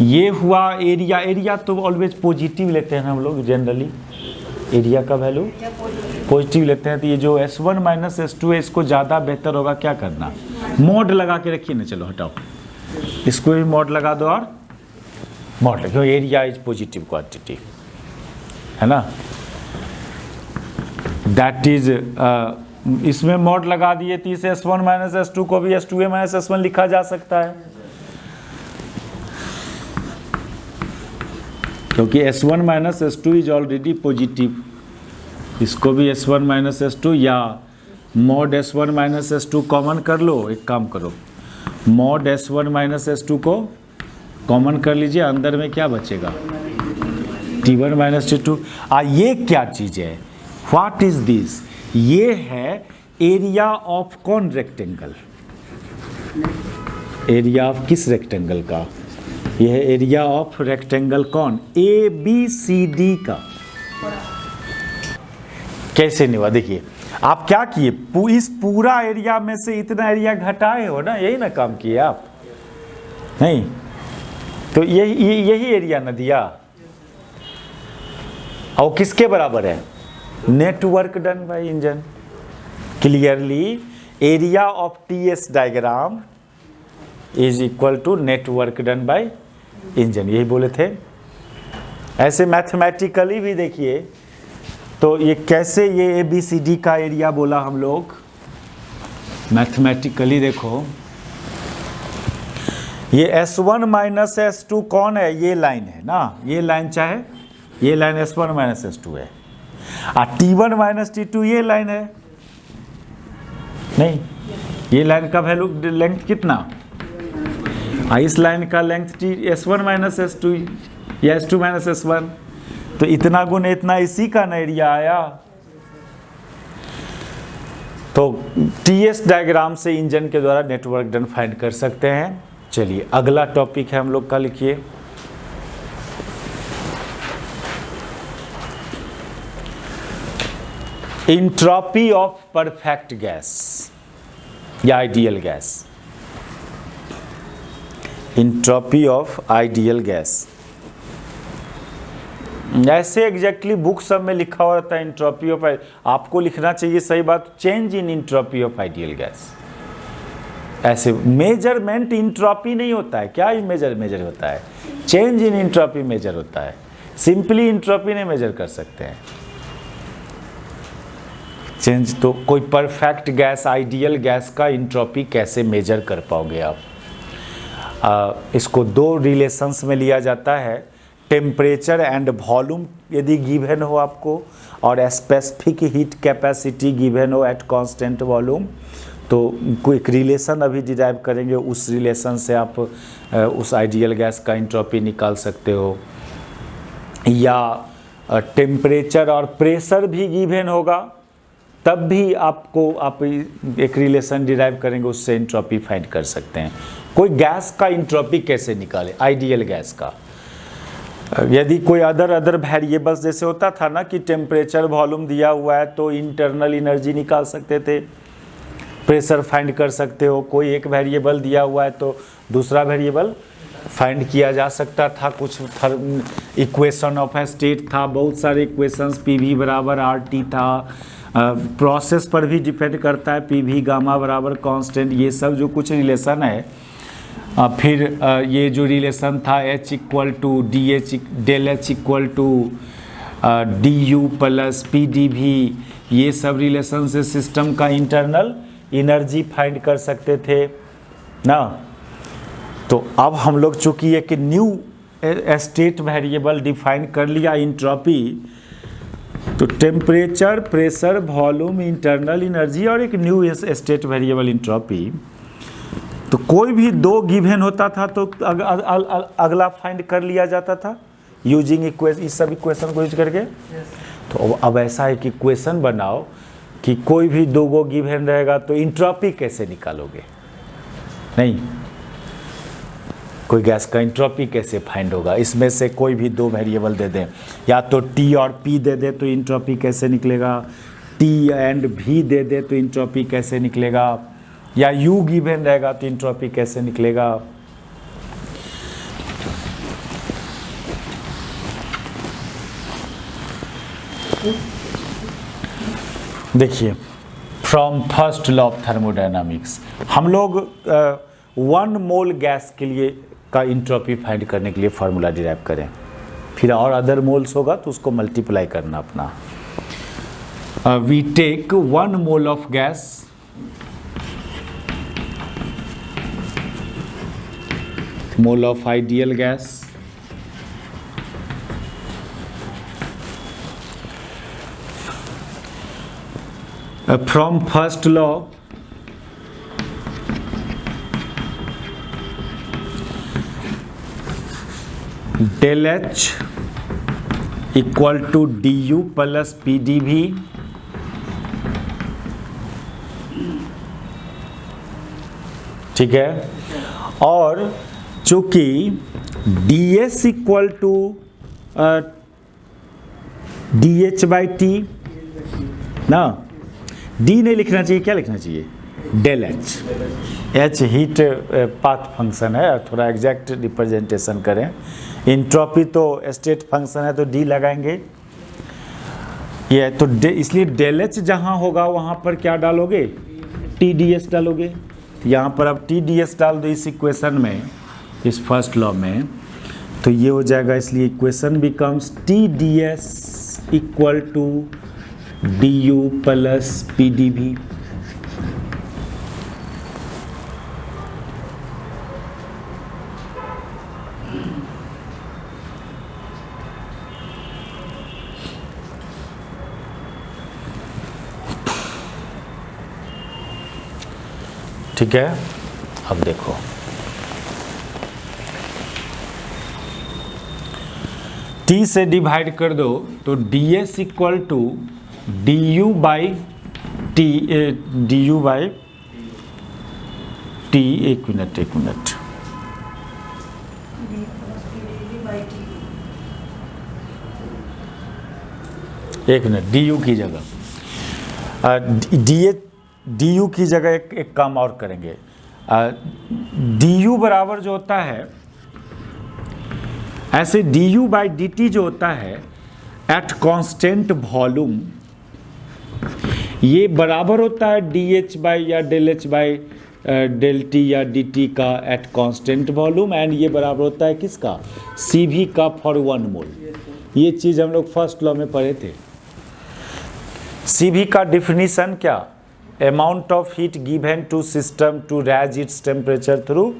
ये हुआ एरिया। एरिया तो ऑलवेज पॉजिटिव लेते हैं हम लोग जनरली, एरिया का वैल्यू पॉजिटिव लेते हैं। तो ये जो S1 माइनस S2 है, इसको ज़्यादा बेहतर होगा क्या करना, मोड लगा के रखिए ना। चलो हटाओ, इसको भी मोड लगा दो और मोड लगा, एरिया इज पॉजिटिव क्वांटिटी है ना, दैट इज इसमें मोड लगा दिए तो इस S1 माइनस S2 को भी S2A माइनस S1 लिखा जा सकता है, क्योंकि S1 minus S2 is already positive. इसको भी S1 माइनस S2 या mod S1 minus S2 common कर लो। एक काम करो, मॉड S1 माइनस S2 को कॉमन कर लीजिए, अंदर में क्या बचेगा, T1 माइनस T2। ये क्या चीज़ है, व्हाट इज दिस, ये है एरिया ऑफ कौन रेक्टेंगल, एरिया ऑफ किस रेक्टेंगल का, यह है एरिया ऑफ रेक्टेंगल कौन, ABCD का। कैसे नहीं हुआ, देखिए आप क्या किए, इस पूरा एरिया में से इतना एरिया घटाए हो ना, यही ना काम किए आप, नहीं तो यही एरिया ना दिया, और किसके बराबर है, network done by engine. Clearly area of TS diagram is equal to network done by engine, यही बोले थे। ऐसे मैथमेटिकली भी देखिए तो ये कैसे, ये ABCD का एरिया बोला हम लोग, मैथमेटिकली देखो, ये S1 माइनस S2 कौन है, ये लाइन है ना, ये लाइन चाहे ये लाइन S1 माइनस S2 है, और T1 माइनस T2 ये लाइन है, नहीं ये लाइन का वैल्यू लेंथ कितना, इस लाइन का लेंथ S1 माइनस S2 या S2 माइनस S1, तो इतना गुण इतना इसी का ना एरिया आया। तो टीएस डायग्राम से इंजन के द्वारा नेटवर्क डन फाइंड कर सकते हैं। चलिए अगला टॉपिक है हम लोग का, लिखिए इंट्रोपी ऑफ परफेक्ट गैस या ideal gas, entropy of ideal gas. ऐसे एग्जैक्टली बुक सब में लिखा हुआ रहता है इंट्रोपी ऑफ, आपको लिखना चाहिए सही बात, change in entropy of ideal gas. ऐसे मेजरमेंट इंट्रोपी नहीं होता है, क्या मेजर होता है, चेंज इन इंट्रोपी मेजर होता है, सिंपली इंट्रोपी नहीं मेजर कर सकते हैं। चेंज तो कोई परफेक्ट गैस, आइडियल गैस का इंट्रोपी कैसे मेजर कर पाओगे आप? इसको दो रिलेशंस में लिया जाता है, टेम्परेचर एंड वॉल्यूम यदि गिवन हो आपको, और स्पेसिफिक हीट कैपेसिटी गिवन हो एट कांस्टेंट वॉल्यूम, तो कोई एक रिलेशन अभी डिराइव करेंगे, उस रिलेशन से आप उस आइडियल गैस का इंट्रोपी निकाल सकते हो। या टेम्परेचर और प्रेशर भी गिवन होगा, तब भी आप एक रिलेशन डिराइव करेंगे, उससे इंट्रोपी फाइंड कर सकते हैं। कोई गैस का इंट्रोपी कैसे निकाले, आइडियल गैस का? यदि कोई अदर वेरिएबल्स, जैसे होता था ना कि टेम्परेचर वॉल्यूम दिया हुआ है तो इंटरनल एनर्जी निकाल सकते थे, प्रेशर फाइंड कर सकते हो। कोई एक वेरिएबल दिया हुआ है तो दूसरा वेरिएबल फाइंड किया जा सकता था। कुछ इक्वेशन ऑफ ए स्टेट था, बहुत सारे इक्वेशंस, पीवी बराबर आरटी था। प्रोसेस पर भी डिपेंड करता है, पीवी गामा बराबर कांस्टेंट, ये सब जो कुछ रिलेशन है। फिर ये जो रिलेशन था H equal to D H del H equal to D U plus P D भी, ये सब रिलेशन से सिस्टम का इंटरनल एनर्जी फाइंड कर सकते थे ना। तो अब हम लोग चूँकि एक न्यू स्टेट वेरिएबल डिफाइन कर लिया, इंट्रोपी, तो temperature, pressure, volume, internal energy और एक न्यू स्टेट वेरिएबल इंट्रोपी, तो कोई भी दो गिवन होता था तो अगला फाइंड कर लिया जाता था यूजिंग इक्वेशन, इस सब इक्वेशन को यूज करके। तो अब ऐसा एक इक्वेशन बनाओ कि कोई भी दो गो गिवन रहेगा तो इंट्रोपी कैसे निकालोगे? नहीं, कोई गैस का इंट्रोपी कैसे फाइंड होगा? इसमें से कोई भी दो वेरिएबल दे दें, या तो टी और पी दे दे तो इंट्रोपी कैसे निकलेगा, टी एंड भी दे दे तो इंट्रोपी कैसे निकलेगा, या यू गिवन रहेगा तो इंट्रोपी कैसे निकलेगा? देखिए, from first law of thermodynamics हम लोग 1 मोल गैस के लिए का इंट्रोपी फाइंड करने के लिए फार्मूला डिराइव करें, फिर और अदर मोल्स होगा तो उसको मल्टीप्लाई करना अपना। We take 1 mole of gas, mole of ideal gas, from first law del H equal to du plus pdv, ठीक है। और चूंकि ds equal to dh by T ना, डी नहीं लिखना चाहिए, क्या लिखना चाहिए? Del H. H heat path function है, थोड़ा एग्जैक्ट रिप्रेजेंटेशन करें। इंट्रोपी तो स्टेट फंक्शन है तो डी लगाएंगे, ये तो इसलिए डेल एच जहाँ होगा वहाँ पर क्या डालोगे? टी डी एस डालोगे। यहाँ पर अब टी डी एस डाल दो इस इक्वेशन में, इस फर्स्ट लॉ में, तो ये हो जाएगा। इसलिए equation becomes T D S equal to D U plus P D V. ठीक है, अब देखो टी से डिवाइड कर दो तो D S equal to D U by T, D U by T, एक मिनट डी यू की जगह डी यू की जगह एक काम और करेंगे। डी यू बराबर जो होता है, ऐसे D U by D T जो होता है एट कांस्टेंट वॉल्यूम, ये बराबर होता है डी एच बाई या del H by del T या डी टी का एट कांस्टेंट वॉल्यूम, एंड ये बराबर होता है किसका? सी वी का फॉर 1 मोल। ये चीज़ हम लोग फर्स्ट लॉ में पढ़े थे। CV का डिफिनीशन क्या? Amount of heat given to system to raise its temperature through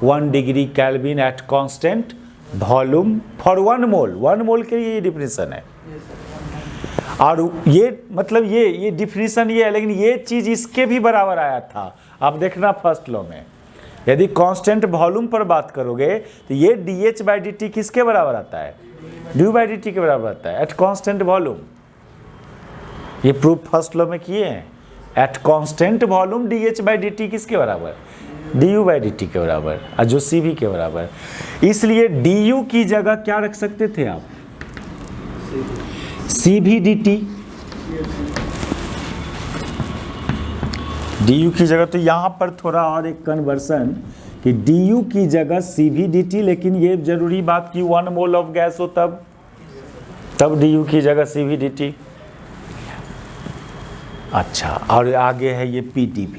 1 degree kelvin at constant volume for 1 mole. 1 mole के लिए ये डिफिनीशन है। और ये मतलब ये डिफिनीशन ये है, लेकिन ये चीज़ इसके भी बराबर आया था। आप देखना फर्स्ट लॉ में, यदि कांस्टेंट वॉल्यूम पर बात करोगे तो ये dH/dt किसके बराबर आता है? du/dt के बराबर आता है एट कांस्टेंट वॉल्यूम। ये प्रूफ फर्स्ट लॉ में किए हैं। एट कांस्टेंट वॉल्यूम dH/dt किसके बराबर? du/dt के बराबर, और जो CV के बराबर। इसलिए du की जगह क्या रख सकते थे आप? CV/dt। du की जगह, तो यहाँ पर थोड़ा और एक कन्वर्सन कि du की जगह CV/dt, लेकिन ये जरूरी बात कि 1 मोल ऑफ गैस हो तब du की जगह CV/dt। अच्छा, और आगे है ये PdV।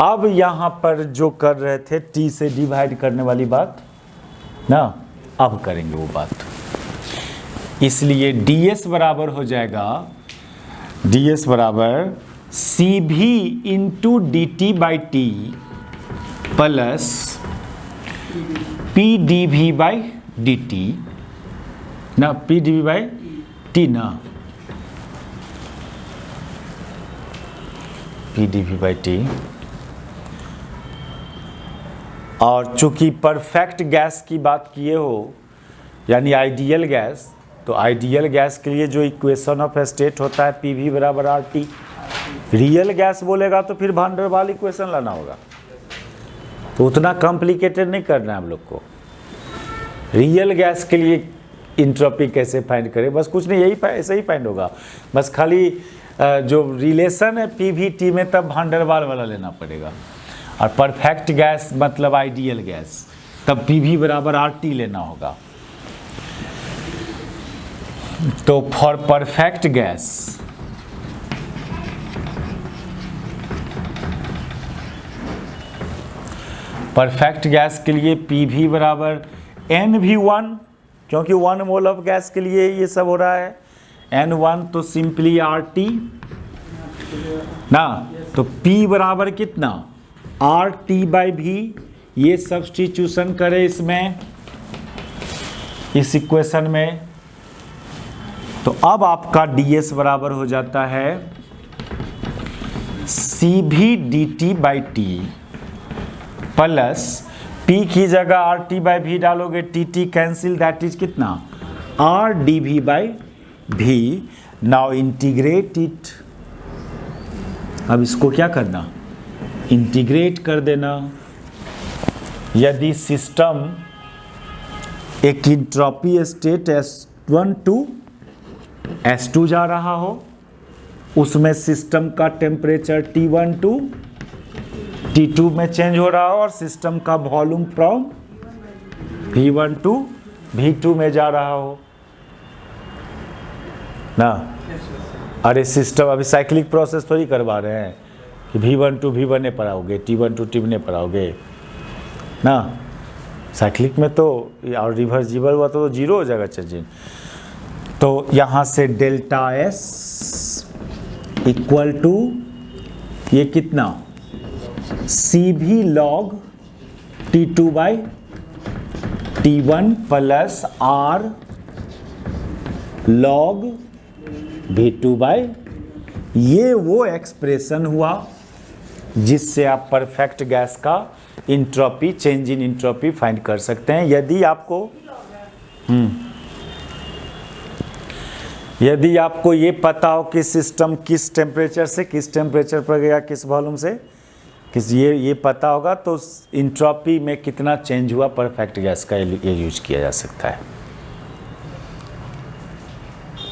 अब यहाँ पर जो कर रहे थे T से डिवाइड करने वाली बात ना, अब करेंगे वो बात। इसलिए ds बराबर हो जाएगा, ds बराबर CV into dt/t plus PdV/dt ना, PdV/t ना, PdV/t। और चूंकि परफेक्ट गैस की बात किए हो, यानी आइडियल गैस, तो आइडियल गैस के लिए जो इक्वेशन ऑफ स्टेट होता है PV बराबर RT। रियल गैस बोलेगा तो फिर वान डेर वाल इक्वेशन लाना होगा, तो उतना कॉम्प्लिकेटेड नहीं करना है हम लोग को। रियल गैस के लिए इंट्रोपी कैसे फाइंड करें, बस कुछ नहीं, यही ऐसे ही फाइंड होगा। बस खाली जो रिलेशन है PV/T में, तब वान डेर वाल वाला लेना पड़ेगा। और परफेक्ट गैस मतलब आइडियल गैस, तब PV बराबर RT लेना होगा। तो फॉर परफेक्ट गैस के लिए PV बराबर NV1, क्योंकि 1 मोल ऑफ गैस के लिए ये सब हो रहा है। N1 तो सिंपली RT ना, तो P बराबर कितना? RT/V। ये सब्स्टिट्यूशन करें इसमें, इस इक्वेशन में, तो अब आपका ds बराबर हो जाता है CV/dt/t प्लस P की जगह RT/V डालोगे, TT कैंसिल, दैट इज कितना? RdV/V। Now integrate it. अब इसको क्या करना? इंटीग्रेट कर देना। यदि सिस्टम एक entropy state S1 to S2 जा रहा हो, उसमें सिस्टम का टेम्परेचर T1 टू T2 में चेंज हो रहा हो, और सिस्टम का volume from V1 to V2 में जा रहा हो ना। अरे सिस्टम अभी साइक्लिक प्रोसेस थोड़ी करवा रहे हैं कि V1 टू V1 पर आओगे, T1 टू T1 पर आओगे ना। साइक्लिक में तो और रिवर्सिबल हुआ तो जीरो हो जाएगा चेंजिंग। तो यहाँ से डेल्टा S इक्वल टू ये कितना? CV log T2/T1 plus R log V2/, ये वो एक्सप्रेशन हुआ जिससे आप परफेक्ट गैस का entropy, change in entropy find कर सकते हैं। यदि आपको ये पता हो कि सिस्टम किस टेम्परेचर से किस टेम्परेचर पर गया, किस वॉल्यूम से किस, ये पता होगा तो इंट्रोपी में कितना चेंज हुआ परफेक्ट गैस का, ये यूज किया जा सकता है।